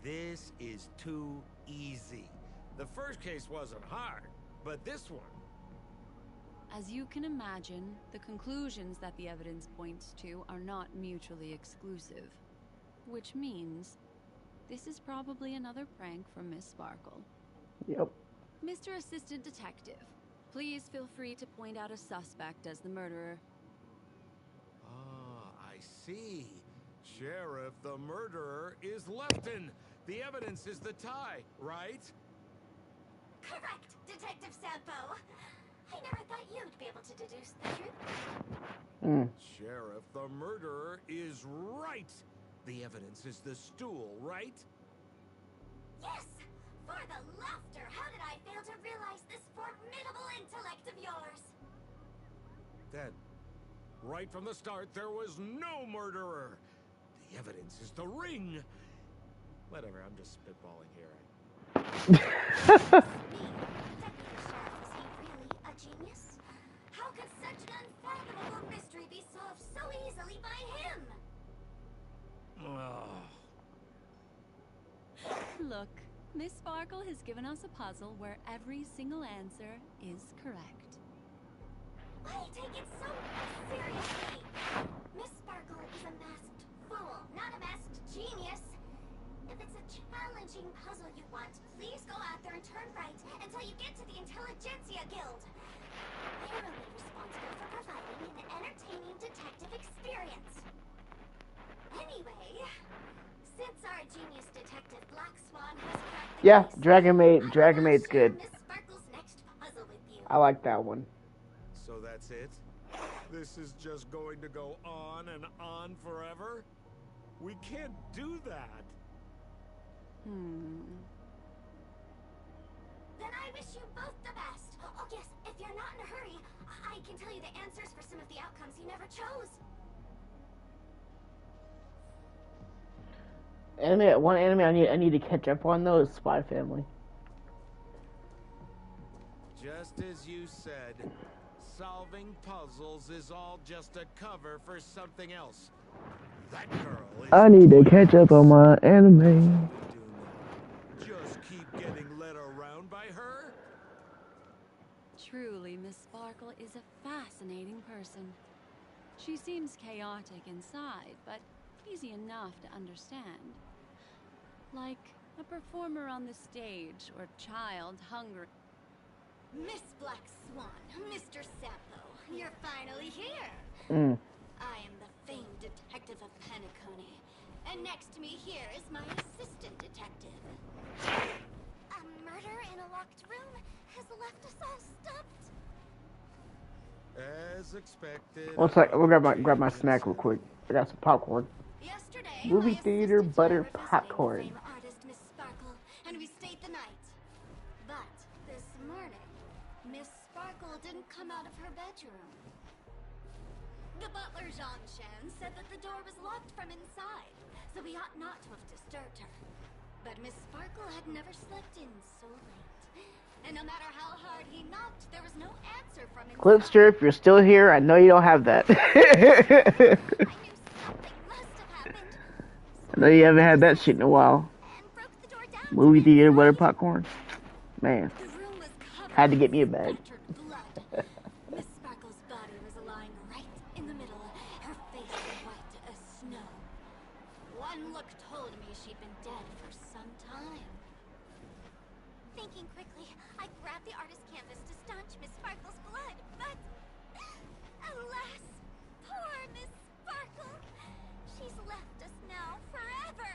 J: This is too easy. The first case wasn't hard, but this one...
D: As you can imagine, the conclusions that the evidence points to are not mutually exclusive. Which means, this is probably another prank from Miss Sparkle.
A: Yep.
D: Mr. Assistant Detective, please feel free to point out a suspect as the murderer.
J: Ah, I see. Sheriff, the murderer is Lefton. The evidence is the tie, right?
G: Correct, Detective Sampo. I never thought you'd be able to deduce the truth.
J: Sheriff, the murderer is right. The evidence is the stool, right?
G: Yes! For the laughter, how did I fail to realize this formidable intellect of yours?
J: Then, right from the start, there was no murderer. The evidence is the ring. Whatever, I'm just spitballing here.
G: Me, Deputy Sheriff, is he really a genius? How could such an unfathomable mystery be solved so easily by him?
D: Look, Miss Sparkle has given us a puzzle where every single answer is correct.
G: Why take it so seriously? Miss Sparkle is a masked fool, not a masked genius. If it's a challenging puzzle you want, please go out there and turn right until you get to the Intelligentsia Guild. They're only responsible for providing an entertaining detective experience. Anyway, since our genius detective Black Swan has cracked the
A: Yeah,
G: case,
A: Dragon Mate's good.
G: Miss Sparkle's next puzzle with you.
A: I like that one.
J: So that's it? This is just going to go on and on forever? We can't do that.
G: Then I wish you both the best. Oh yes, if you're not in a hurry, I can tell you the answers for some of the outcomes you never chose.
A: One anime I need to catch up on though is Spy Family.
J: Just as you said, solving puzzles is all just a cover for something else. That girl is...
A: I need to catch up on my anime.
J: Just keep getting led around by her?
D: Truly, Miss Sparkle is a fascinating person. She seems chaotic inside, but easy enough to understand. Like a performer on the stage or child hungry.
I: Miss Black Swan, Mr. Sampo, you're finally here. I am the famed detective of Penacony, and next to me here is my assistant detective.
G: A murder in a locked room has left us all stumped.
J: As expected.
A: One sec, we'll grab my snack real quick. I got some popcorn.
I: Yesterday,
A: Movie
I: my
A: theater
I: assistant
A: butter
I: and I were
A: popcorn.
I: visiting the famed artist Miss Sparkle, and we stayed the night. But this morning, Miss Sparkle didn't come out of her bedroom. The butler, Jean-Shen, said that the door was locked from inside, so we ought not to have disturbed her. But Miss Sparkle had never slept in so late. And no matter how hard he knocked, there was no answer from inside.
A: Clipster, if you're still here, I know you don't have that.
G: I knew something must have happened.
A: I know you haven't had that shit in a while.
G: And broke the door down.
A: Movie theater butter popcorn. Man,
I: The room was covered
A: had to get me a
I: in
A: bag.
I: spattered blood. Miss Sparkle's body was lying right in the middle, her face white as snow. One look told me she'd been dead for some time.
G: Thinking quickly, I grabbed the artist's canvas to staunch Miss Sparkle's blood, but alas, poor Miss Sparkle. She's left us now forever.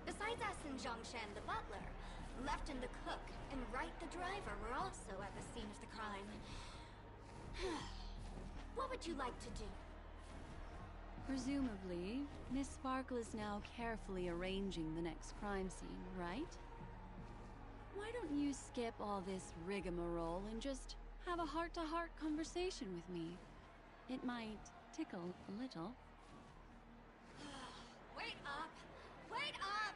I: Besides us and Zhongshan the butler, Lefton the cook and Wright the driver were also at the scene of the crime. What would you like to do?
D: Presumably, Miss Sparkle is now carefully arranging the next crime scene, right? Why don't you skip all this rigmarole and just have a heart-to-heart conversation with me? It might tickle a little.
I: Wait up! Wait up!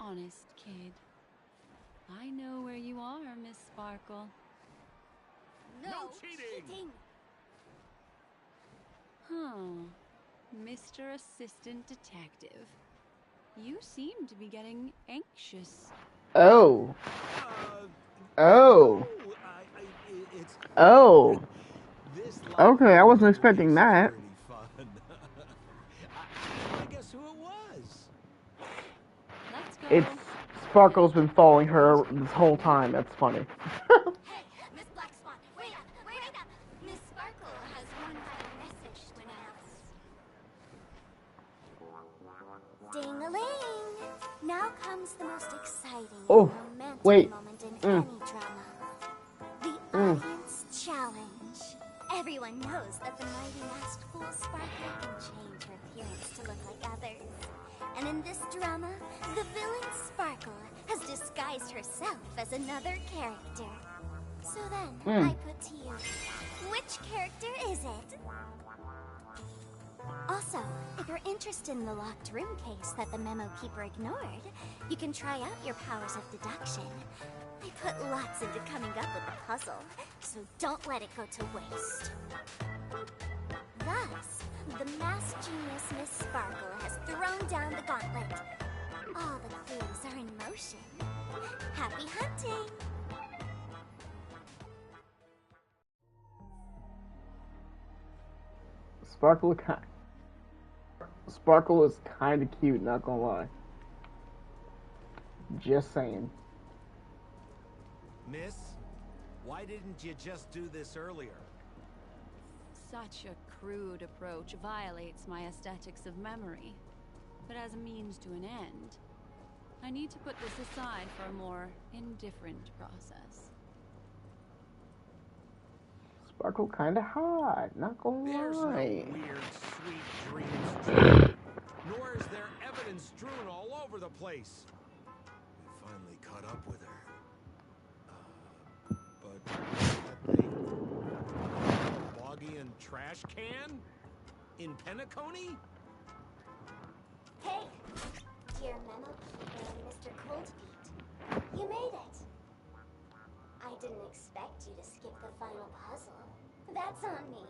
D: Honest kid. I know where you are, Miss Sparkle.
J: No cheating!
D: Huh. Mr. Assistant Detective. You seem to be getting anxious.
A: Oh. Oh.
F: It's
A: Oh.
F: this
A: Okay, I wasn't
F: line
A: expecting
F: race is
A: that.
F: pretty fun. I guess who it was?
D: Let's go.
A: It's Sparkle's been following her this whole time. That's funny.
I: Hey, Miss Black Swan, wait up, wait up! Miss Sparkle has one final message to announce. Ding-a-ling! Now comes the most exciting
A: Oh,
I: and romantic
A: wait.
I: moment in any drama. The audience challenge. Everyone knows that the mighty masked fool Sparkle can change her appearance to look like others. And in this drama, the villain Sparkle has disguised herself as another character. So then, I put to you, which character is it? Also, if you're interested in the locked room case that the memo keeper ignored, you can try out your powers of deduction. I put lots into coming up with the puzzle, so don't let it go to waste. Thus, the masked genius Miss Sparkle has thrown down the gauntlet. All the clues are in motion. Happy hunting!
A: Sparkle is kind of cute, not gonna lie. Just saying.
F: Miss, why didn't you just do this earlier?
D: Such a crude approach violates my aesthetics of memory. But as a means to an end, I need to put this aside for a more indifferent process.
A: Sparkle kind of hot, not gonna
F: There's no
A: lie.
F: weird, sweet dreams, Jim. Nor is there evidence strewn all over the place. We finally caught up with her. But that thing? Boggy and trash can? In Penacony?
G: Hey, dear memo keeper, Mr. Coldfeet. You made it. I didn't expect you to skip the final puzzle. That's on me.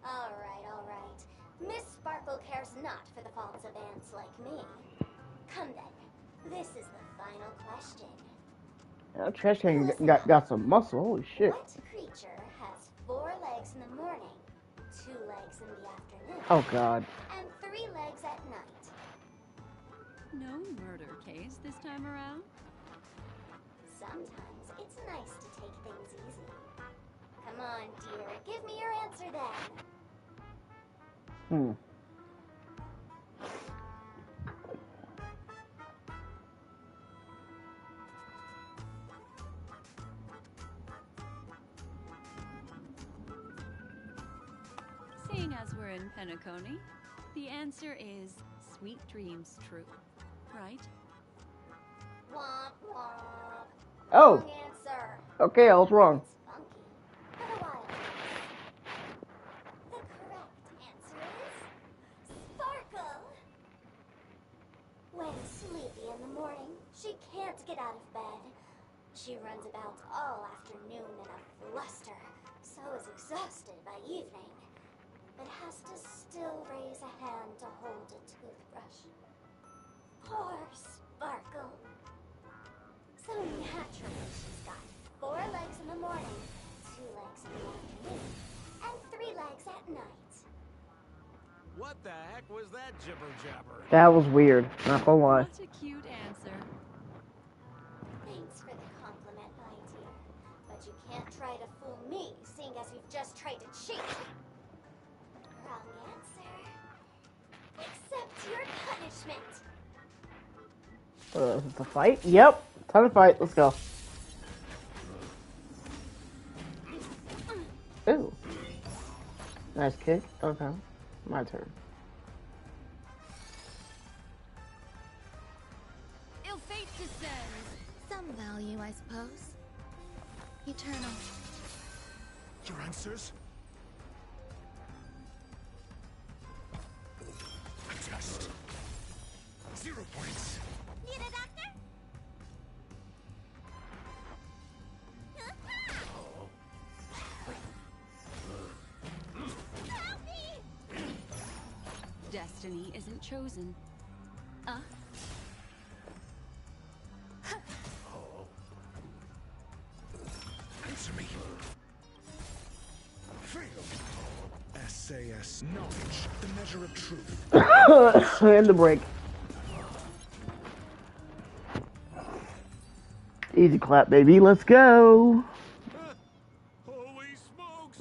G: All right. Miss Sparkle cares not for the faults of ants like me. Come then. This is the final question.
A: That trash can got some muscle. Holy shit.
G: What creature has 4 legs in the morning, 2 legs in the afternoon,
A: Oh god.
G: and 3 legs at night?
D: No murder case this time around?
G: Sometimes it's nice to take things easy. Come on, dear. Give me your answer then.
D: Seeing as we're in Penacony, the answer is sweet dreams true, right?
G: Womp womp.
A: Oh.
G: Wrong answer.
A: Okay, I was wrong.
G: It's funky, but a wild guess. The correct answer is Sparkle. When sleepy in the morning, she can't get out of bed. She runs about all afternoon in a fluster, so is exhausted by evening, but has to still raise a hand to hold a toothbrush. Poor Sparkle. So naturally, she's got 4 legs in the morning, 2 legs in the afternoon, and 3 legs at night.
F: What the heck was that jibber jabber?
A: That was weird, not gonna lie.
D: What a cute answer.
G: Thanks for the compliment, my dear. But you can't try to fool me, seeing as you've just tried to cheat. Wrong answer. Accept your punishment.
A: Is this a fight? Yep. Time to fight. Let's go. Ooh. Nice kick. Okay. My turn.
I: Ill fate descends. Some value, I suppose. Eternal.
F: Your answers? Just 0 points.
I: Need a doctor? Help me!
D: Destiny isn't chosen.
F: SAS knowledge, the measure of truth.
A: And the break. Easy clap, baby. Let's go.
J: Holy smokes!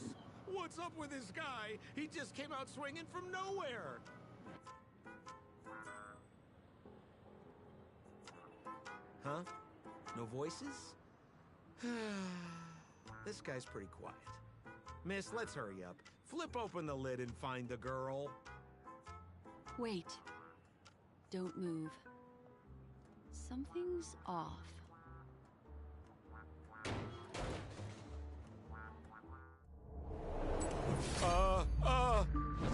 J: What's up with this guy? He just came out swinging from nowhere. Huh? No voices? This guy's pretty quiet. Miss, let's hurry up. Flip open the lid and find the girl.
D: Wait. Don't move. Something's off.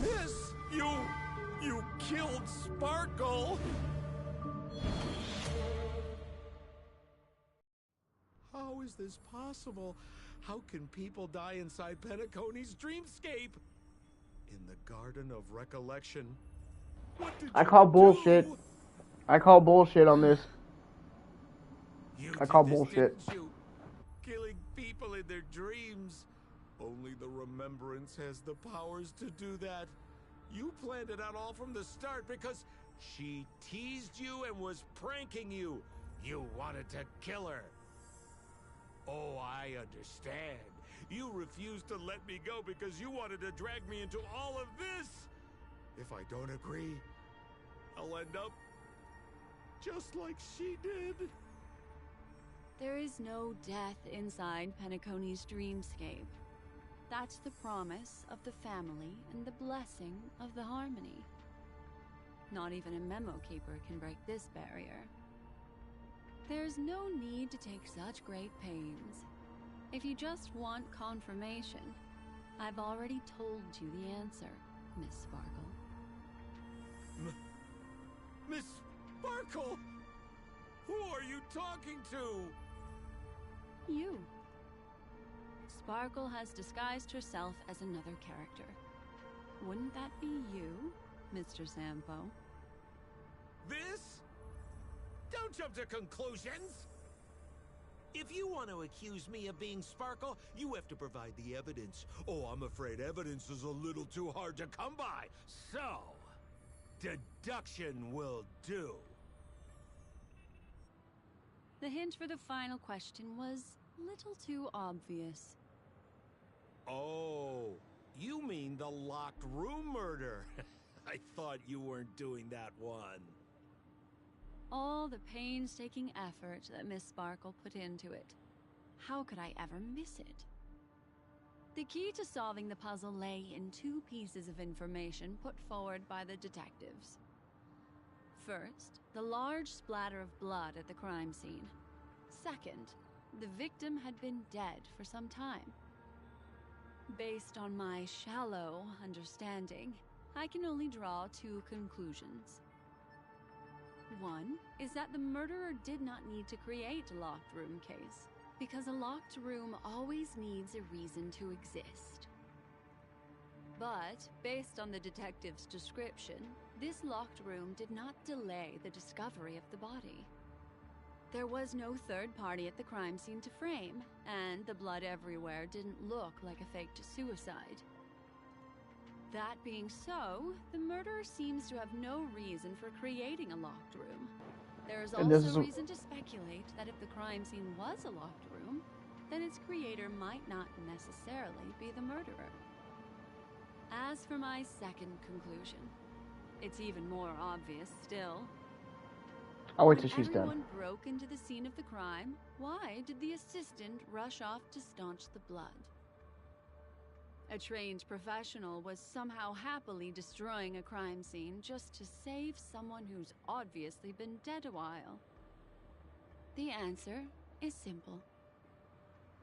J: Miss, you killed Sparkle. How is this possible? How can people die inside Penacony's dreamscape? In the Garden of Recollection. What did
A: I
J: you
A: call bullshit.
J: do?
A: I call bullshit on this.
J: You
A: I call
J: did this,
A: bullshit.
J: didn't you? Killing people in their dreams. Only the remembrance has the powers to do that. You planned it out all from the start because she teased you and was pranking you. You wanted to kill her. Oh, I understand. You refused to let me go because you wanted to drag me into all of this. If I don't agree, I'll end up just like she did.
D: There is no death inside Penacony's dreamscape. That's the promise of the family and the blessing of the harmony. Not even a memo keeper can break this barrier. There's no need to take such great pains. If you just want confirmation, I've already told you the answer, Miss Sparkle.
J: Miss Sparkle? Who are you talking to?
D: You. Sparkle has disguised herself as another character. Wouldn't that be you, Mr. Sampo?
J: This? Don't jump to conclusions! If you want to accuse me of being Sparkle, you have to provide the evidence. Oh, I'm afraid evidence is a little too hard to come by. So, deduction will do.
D: The hint for the final question was a little too obvious.
J: Oh, you mean the locked room murder. I thought you weren't doing that one.
D: All the painstaking effort that Miss Sparkle put into it. How could I ever miss it? The key to solving the puzzle lay in two pieces of information put forward by the detectives. First, the large splatter of blood at the crime scene. Second, the victim had been dead for some time. Based on my shallow understanding, I can only draw two conclusions. One is that the murderer did not need to create a locked room case, because a locked room always needs a reason to exist. But, based on the detective's description, this locked room did not delay the discovery of the body. There was no third party at the crime scene to frame, and the blood everywhere didn't look like a faked suicide. That being so, the murderer seems to have no reason for creating a locked room. There is also reason to speculate that if the crime scene was a locked room, then its creator might not necessarily be the murderer. As for my second conclusion, it's even more obvious still.
A: I'll wait till she's
D: When everyone
A: done.
D: broke into the scene of the crime, why did the assistant rush off to staunch the blood? A trained professional was somehow happily destroying a crime scene just to save someone who's obviously been dead a while. The answer is simple.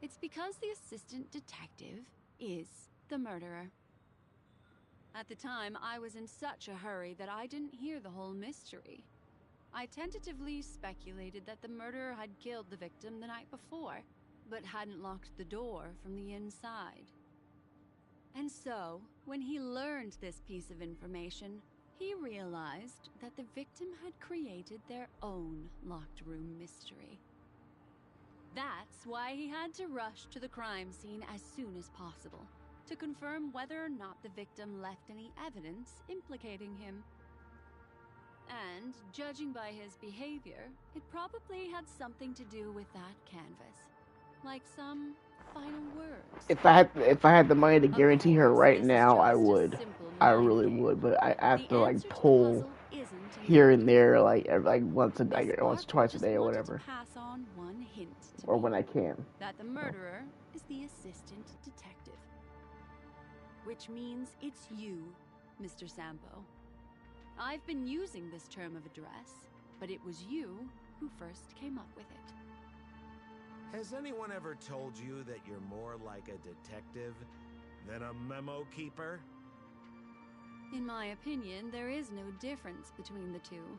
D: It's because the assistant detective is the murderer. At the time, I was in such a hurry that I didn't hear the whole mystery. I tentatively speculated that the murderer had killed the victim the night before, but hadn't locked the door from the inside. And so, when he learned this piece of information, he realized that the victim had created their own locked room mystery. That's why he had to rush to the crime scene as soon as possible, to confirm whether or not the victim left any evidence implicating him. And, judging by his behavior, it probably had something to do with that canvas. Like some final words.
A: If I had the money to guarantee her right now, I would. I really would, but I have to like pull here and there, like once twice a day or whatever,
D: Pass on one hint to
A: or
D: me,
A: when I can.
D: that the murderer is the assistant detective, which means it's you, Mr. Sampo. I've been using this term of address, but it was you who first came up with it.
J: Has anyone ever told you that you're more like a detective than a memo keeper?
D: In my opinion, there is no difference between the two.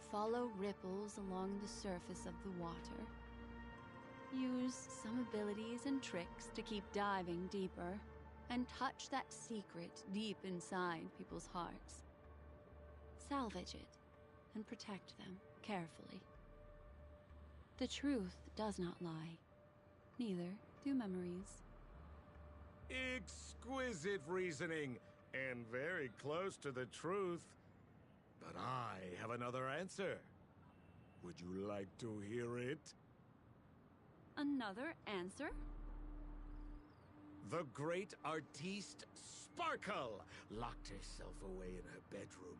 D: Follow ripples along the surface of the water. Use some abilities and tricks to keep diving deeper, and touch that secret deep inside people's hearts. Salvage it, and protect them carefully. The truth does not lie. Neither do memories.
J: Exquisite reasoning, and very close to the truth. But I have another answer. Would you like to hear it?
D: Another answer?
J: The great artiste Sparkle locked herself away in her bedroom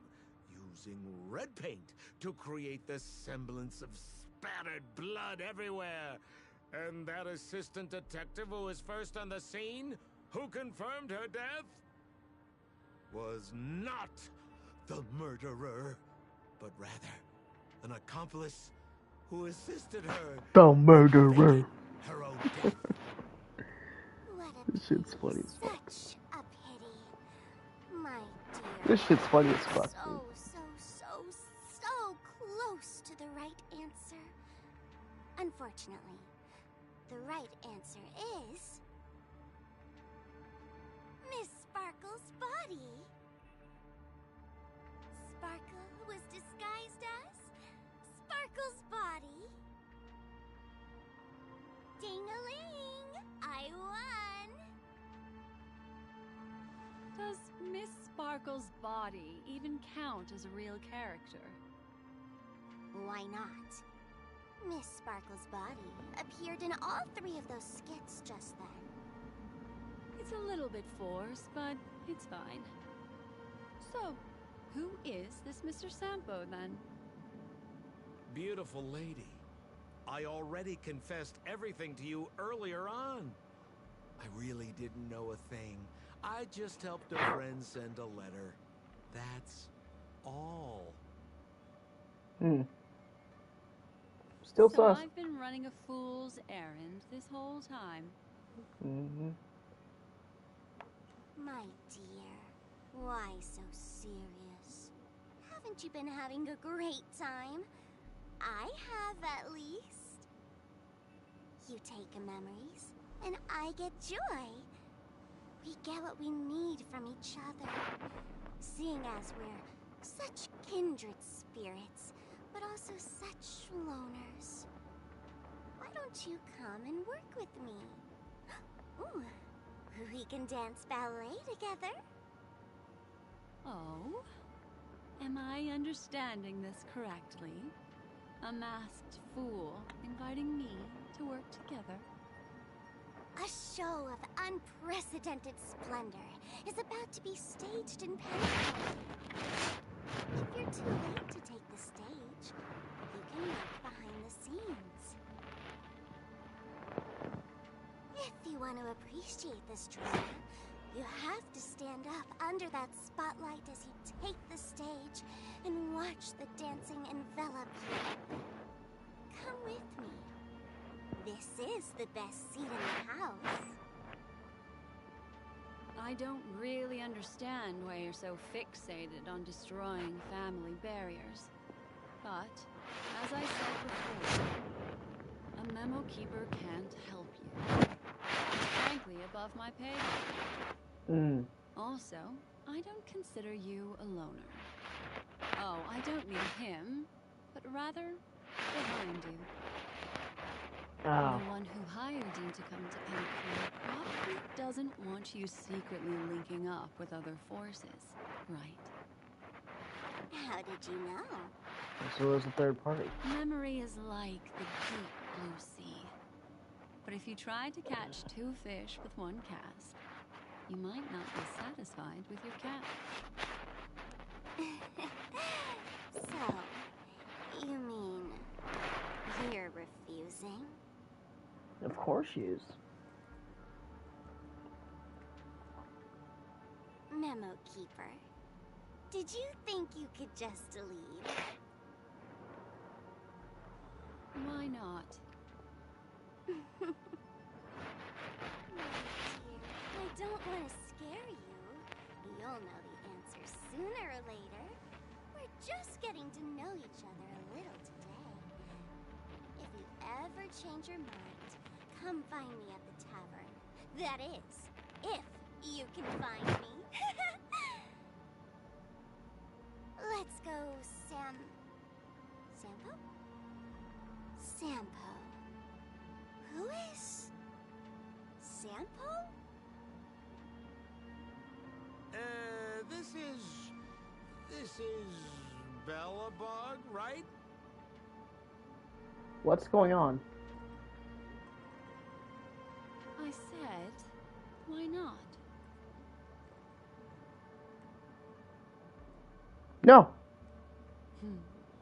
J: using red paint to create the semblance of spattered blood everywhere. And that assistant detective who was first on the scene, who confirmed her death, was not the murderer, but rather an accomplice who assisted her.
A: The murderer.
J: Her own death.
G: What a
A: This shit's funny as fuck.
G: Such a pity. My dear.
A: This shit's funny as fuck.
G: So close to the right answer. Unfortunately, the right answer is Miss Sparkle's body. Sparkle was disguised as Sparkle's body. Ding-a-ling! I won!
D: Does Miss Sparkle's body even count as a real character?
G: Why not? Miss Sparkle's body appeared in all 3 of those skits just then.
D: It's a little bit forced, but it's fine. So, who is this Mr. Sampo, then?
J: Beautiful lady, I already confessed everything to you earlier on. I really didn't know a thing. I just helped a friend send a letter. That's all.
A: Still
D: So
A: sus.
D: I've been running a fool's errand this whole time.
G: My dear, why so serious? Haven't you been having a great time? I have, at least. You take memories, and I get joy. We get what we need from each other. Seeing as we're such kindred spirits, but also such loners. Why don't you come and work with me? Ooh, we can dance ballet together.
D: Oh? Am I understanding this correctly? A masked fool inviting me to work together?
G: A show of unprecedented splendor is about to be staged in Paris. If you're too late to take the stage, you can work behind the scenes. If you want to appreciate this drama, you have to stand up under that spotlight as you take the stage and watch the dancing envelop you. Come with me. This is the best seat in the house.
D: I don't really understand why you're so fixated on destroying family barriers. But, as I said before, a memo keeper can't help you. Frankly, above my pay grade. Also, I don't consider you a loner. Oh, I don't mean him, but rather behind you.
A: Oh.
D: The one who hired you to come to Pennycreek probably doesn't want you secretly linking up with other forces, right?
G: How did you know?
A: So is the third party.
D: Memory is like the deep blue sea. But if you tried to catch two fish with one cast, you might not be satisfied with your catch.
G: So, you mean you're refusing?
A: Of course she is.
G: Memo Keeper, did you think you could just leave?
D: Why not?
G: Oh dear, I don't want to scare you. You'll know the answer sooner or later. We're just getting to know each other a little today. If you ever change your mind, come find me at the tavern. That is, if you can find me. Let's go, Sampo? Sampo. Who is Sampo?
J: This is Bellabog, right?
A: What's going on?
D: I said, why not?
A: No,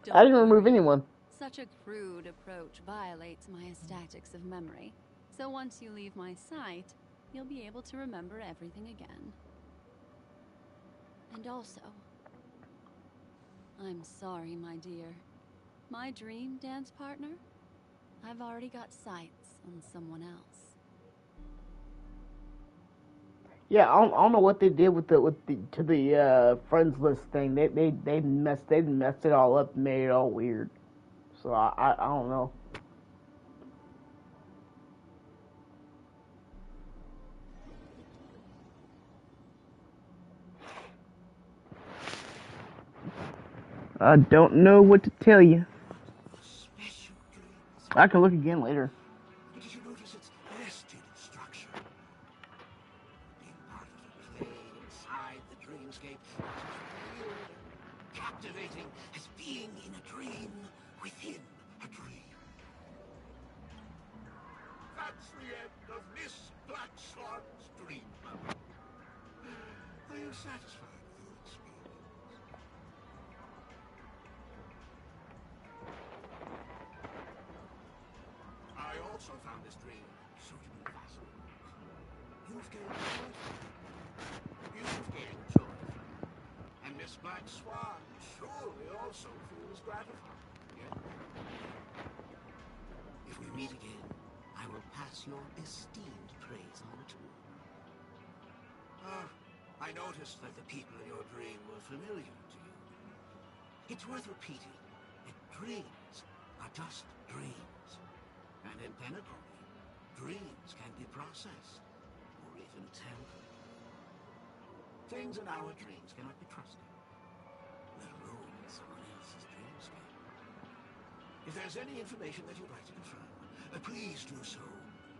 D: Don't
A: I didn't remove
D: worry.
A: anyone.
D: Such a crude approach violates my statics of memory. So once you leave my sight, you'll be able to remember everything again. And also, I'm sorry, my dear. My dream dance partner? I've already got sights on someone else.
A: Yeah, I don't know what they did with the friends list thing. They messed it all up and made it all weird. So I don't know. I don't know what to tell you.
C: Special dreams.
A: I can look again later.
C: Did you notice its nested structure? Being part of the play inside the dreamscape is as real and captivating as being in a dream within a dream. That's the end of Miss Black Swan's dream. Are you satisfied with your experience? I also found this dream suitably fascinating. You've gained joy from it. You've gained joy from it. And Miss Black Swan surely also feels gratified. Yes? If we meet again, I will pass your esteemed praise on to you. I noticed that the people in your dream were familiar to you. It's worth repeating that dreams are just dreams. And in Penacony, dreams can be processed, or even tempered. Things in our dreams cannot be trusted, let alone in someone else's dreamscape. If there's any information that you'd like to confirm, please do so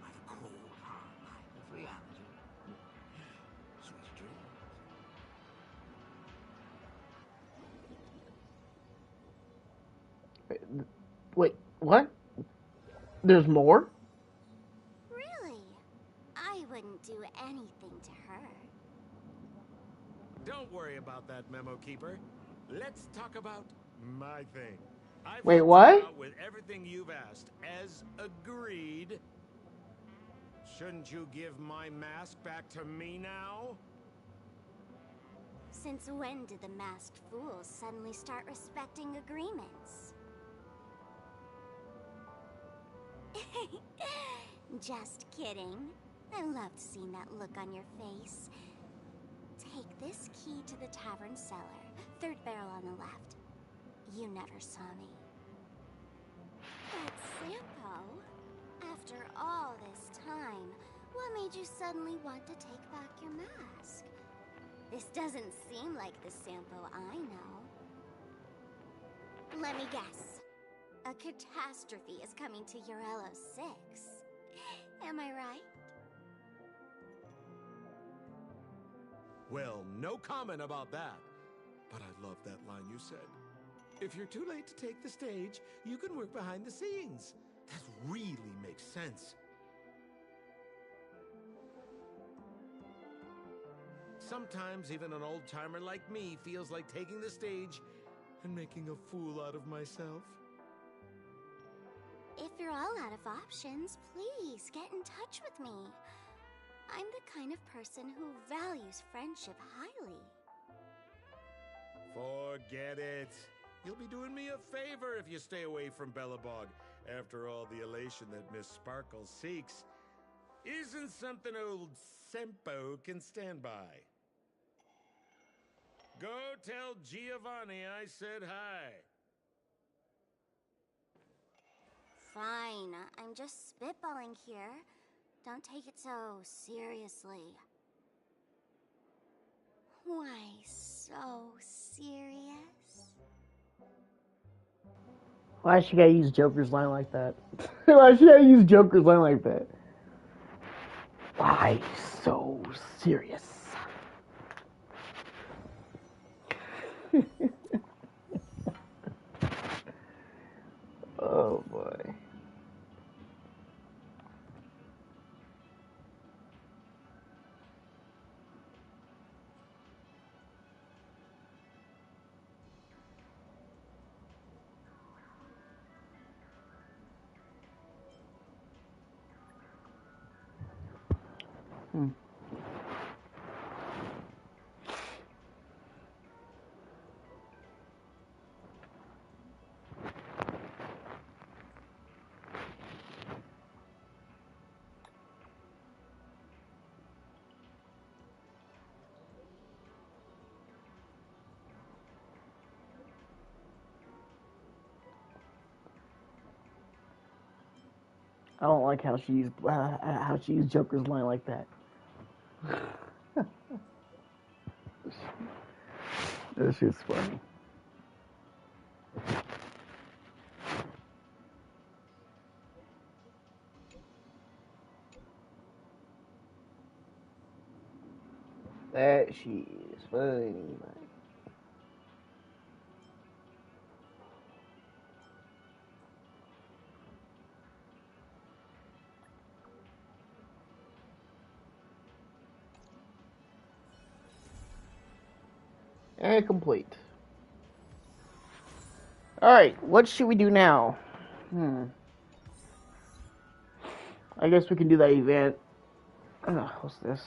C: by the cold, hard light of reality. Sweet dreams.
A: Wait, what? There's more?
G: Really? I wouldn't do anything to her.
J: Don't worry about that, Memo Keeper. Let's talk about my thing. I've
A: Wait,
J: helped
A: what?
J: you out with everything you've asked, as agreed. Shouldn't you give my mask back to me now?
G: Since when did the masked fools suddenly start respecting agreements? Just kidding. I loved seeing that look on your face. Take this key to the tavern cellar, third barrel on the left. You never saw me. But Sampo, after all this time, what made you suddenly want to take back your mask? This doesn't seem like the Sampo I know. Let me guess. A catastrophe is coming to Urello 6. Am I right?
F: Well, no comment about that. But I love that line you said. If you're too late to take the stage, you can work behind the scenes. That really makes sense. Sometimes even an old-timer like me feels like taking the stage and making a fool out of myself.
G: If you're all out of options, please get in touch with me. I'm the kind of person who values friendship highly.
F: Forget it. You'll be doing me a favor if you stay away from Bellabog. After all, the elation that Miss Sparkle seeks isn't something old Sempo can stand by. Go tell Giovanni I said hi.
G: Fine, I'm just spitballing here. Don't take it so seriously. Why so serious?
A: Why she gotta use Joker's line like that? Why she gotta use Joker's line like that? Why so serious? Oh boy. I don't like how she used Joker's line like that. That shit's funny. That shit is funny, man. And complete. Alright, what should we do now? I guess we can do that event. What's this?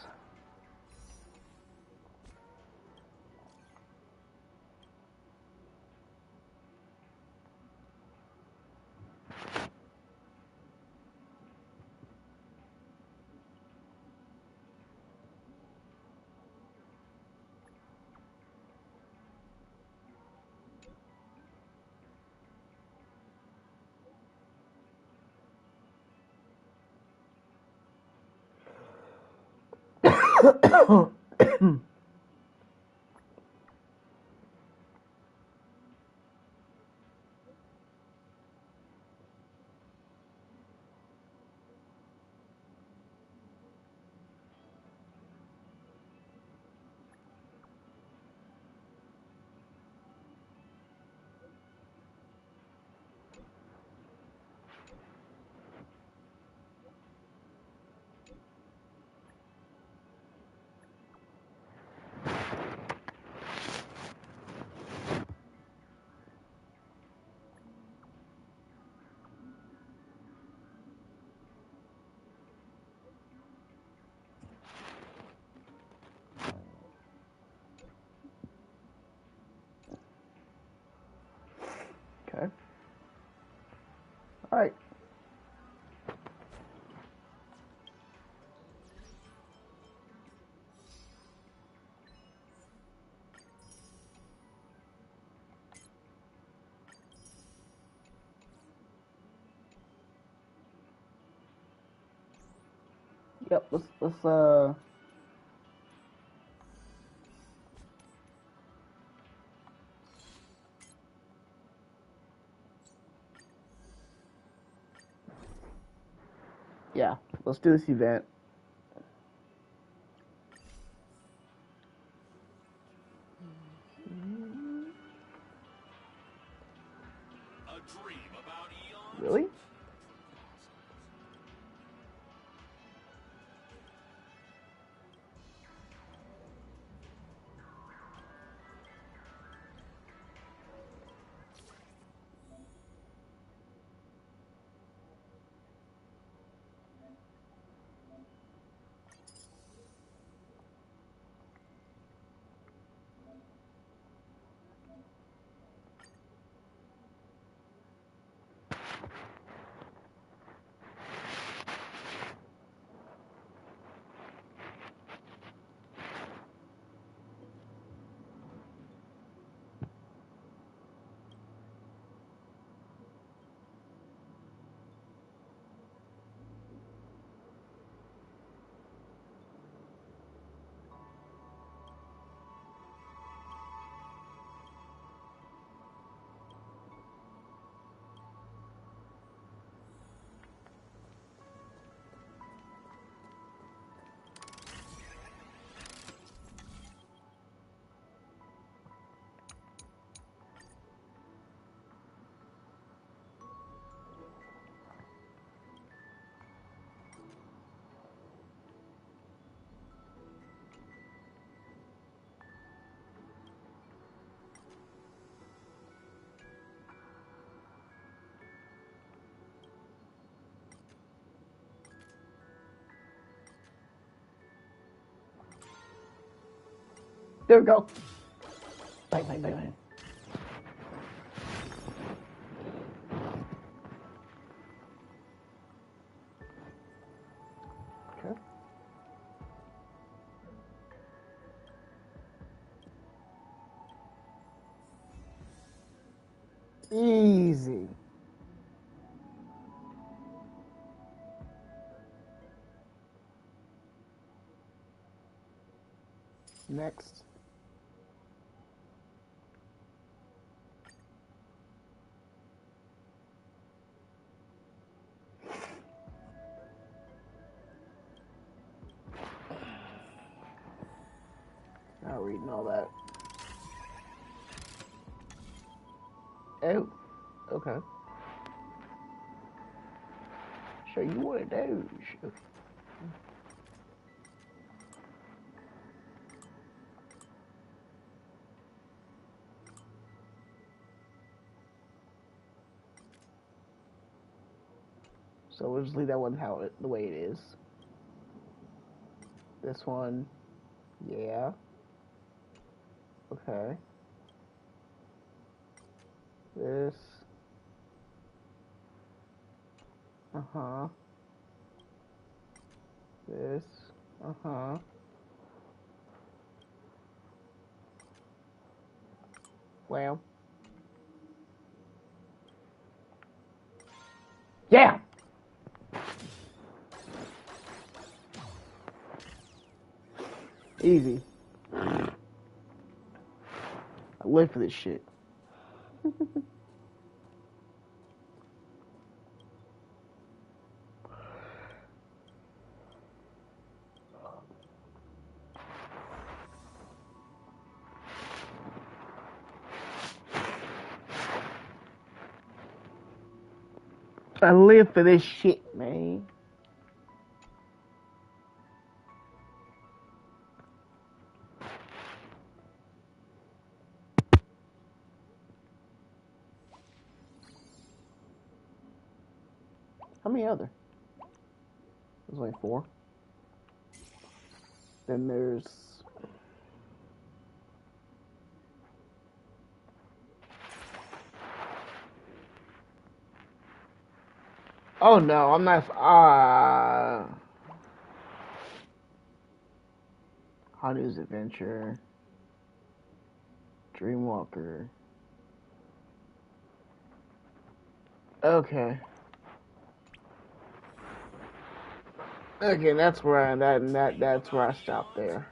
A: Okay. Alright. Yep, let's yeah, let's do this event. There we go. Bang, bang, bang, bang. Okay. Easy. Next. Not reading all that. Oh, okay. Show you one of those. Okay. So we'll just leave that one the way it is. This one, yeah. Okay. This. Uh-huh. This. Uh-huh. Well. Yeah! Easy. I live for this shit. I live for this shit, man. How many other? There's like 4. Then there's... Oh no, I'm not... Hanu's Adventure. Dreamwalker. Okay. Okay, that's where that's where I stopped there.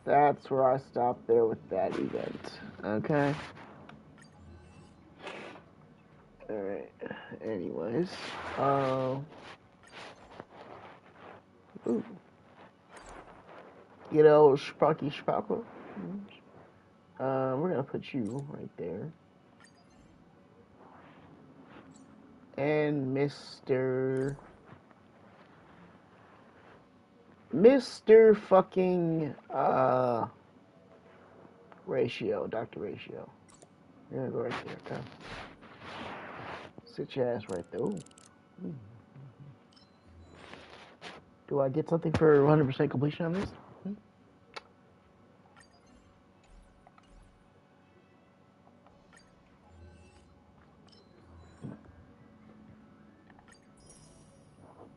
A: That's where I stopped there with that event. Okay. Alright. Anyways. Ooh. You know, Sprocky Sprockle. We're gonna put you right there. And Mr. fucking Ratio, Dr. Ratio. You're gonna go right there, okay? Sit your ass right there. Ooh. Do I get something for 100% completion on this?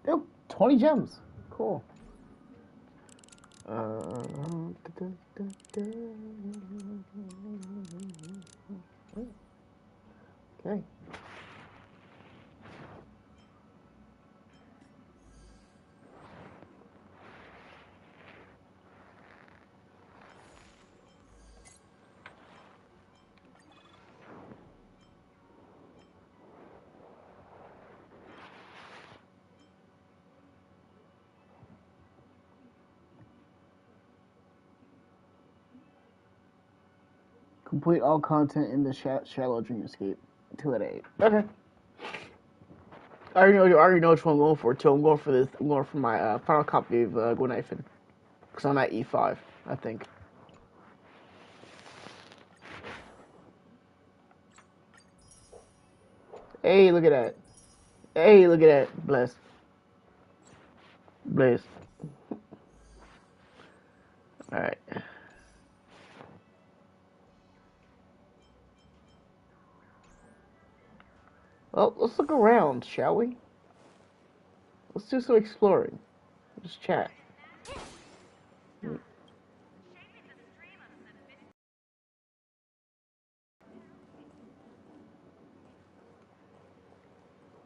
A: Yep, 20 gems. Cool. Okay. Complete all content in the Shallow Dreamscape. 2 out of 8. Okay. I already know which one I'm going for too. I'm going for this. I'm going for my final copy of Gwenithan. Because I'm at E5, I think. Hey, look at that. Hey, look at that. Bless. Bless. look around, shall we? Let's do some exploring. Just chat.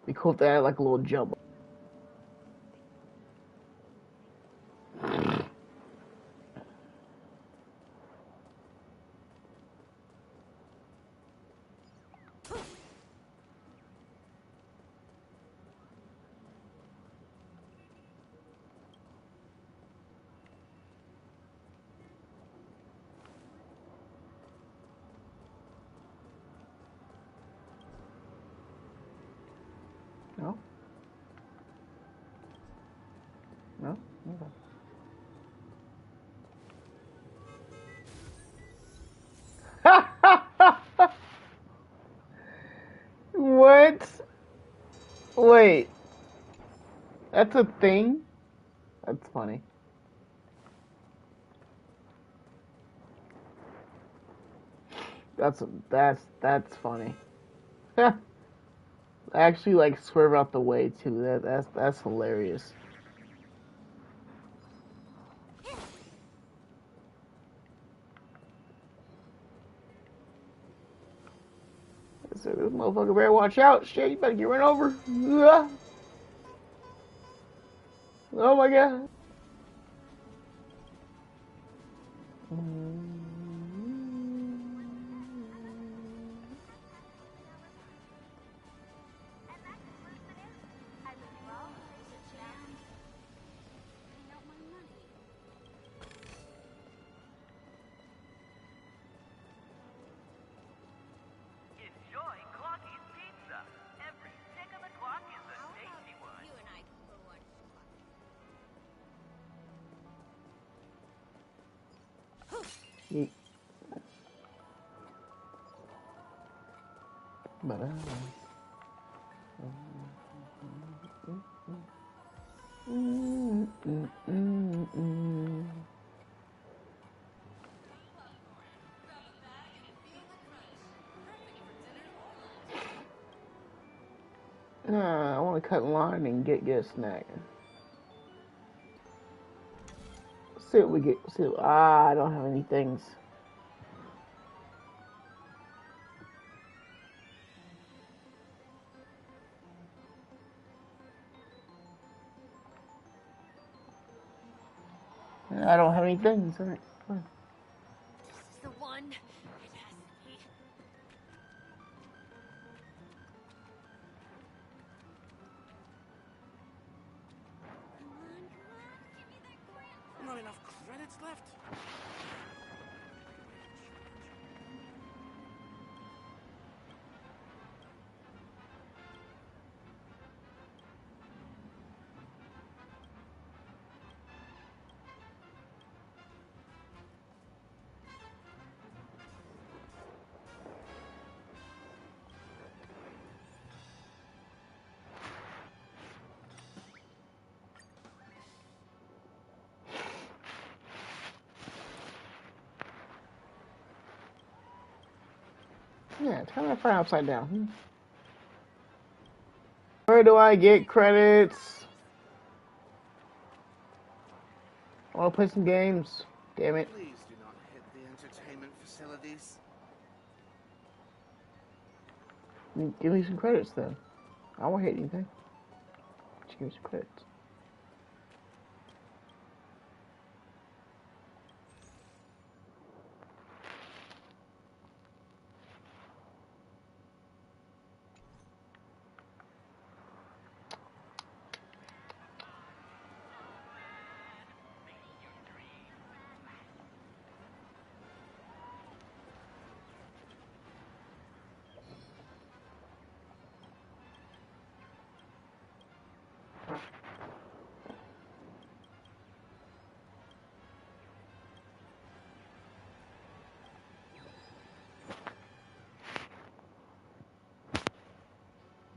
A: Be cool if they had like a little jump. No? No? Okay. What? Wait. That's a thing? That's funny. That's funny. I actually like swerve out the way too. That's hilarious. So this motherfucker better watch out. Shit, you better get run over. Oh my god.
K: Enjoy Clocky's Pizza. Every tick of the clock is a tasty one.
I: You and I can go watch
A: Yeet. Nah, I want to cut in line and get a snack. See what we get. I don't have any things. I don't have any things. All right, fine.
I: This is the one. It has to be.
C: Not enough credits left?
A: Yeah, turn that fire upside down. Where do I get credits? I want to play some games. Damn it.
C: Please do not hit the entertainment facilities.
A: Give me some credits then. I won't hate anything. Just give me some credits.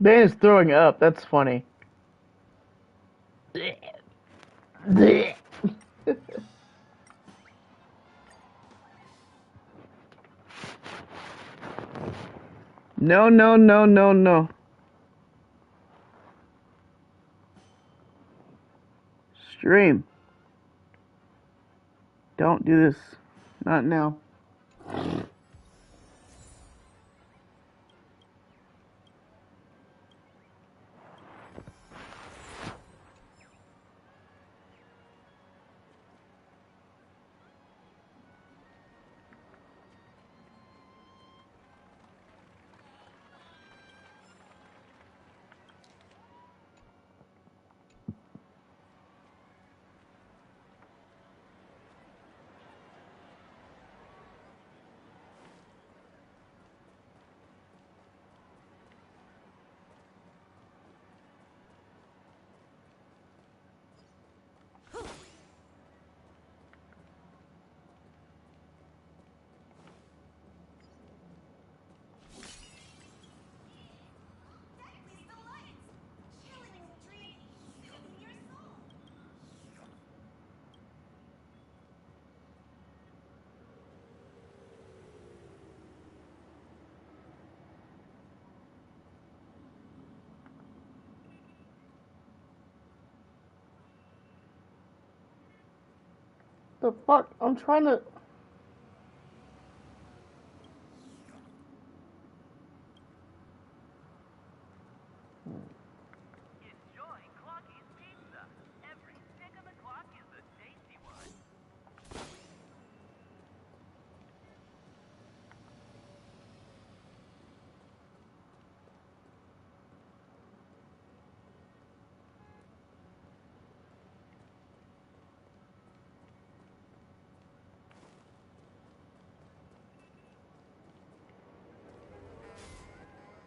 A: Ben is throwing up. That's funny. No, no, no, no, no. Dream. Don't do this. Not now. The fuck? I'm trying to.
K: Enjoy Clocky's pizza. Every stick of the clock is a tasty one.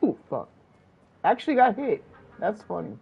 A: Ooh, fuck. Actually got hit. That's funny.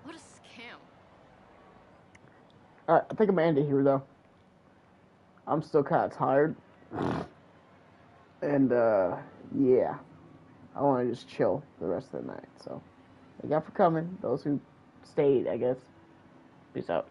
B: What a scam.
A: Alright, I think I'm gonna end it here though. I'm still kind of tired. And, yeah. I want to just chill the rest of the night. So, thank y'all for coming. Those who stayed, I guess. Peace out.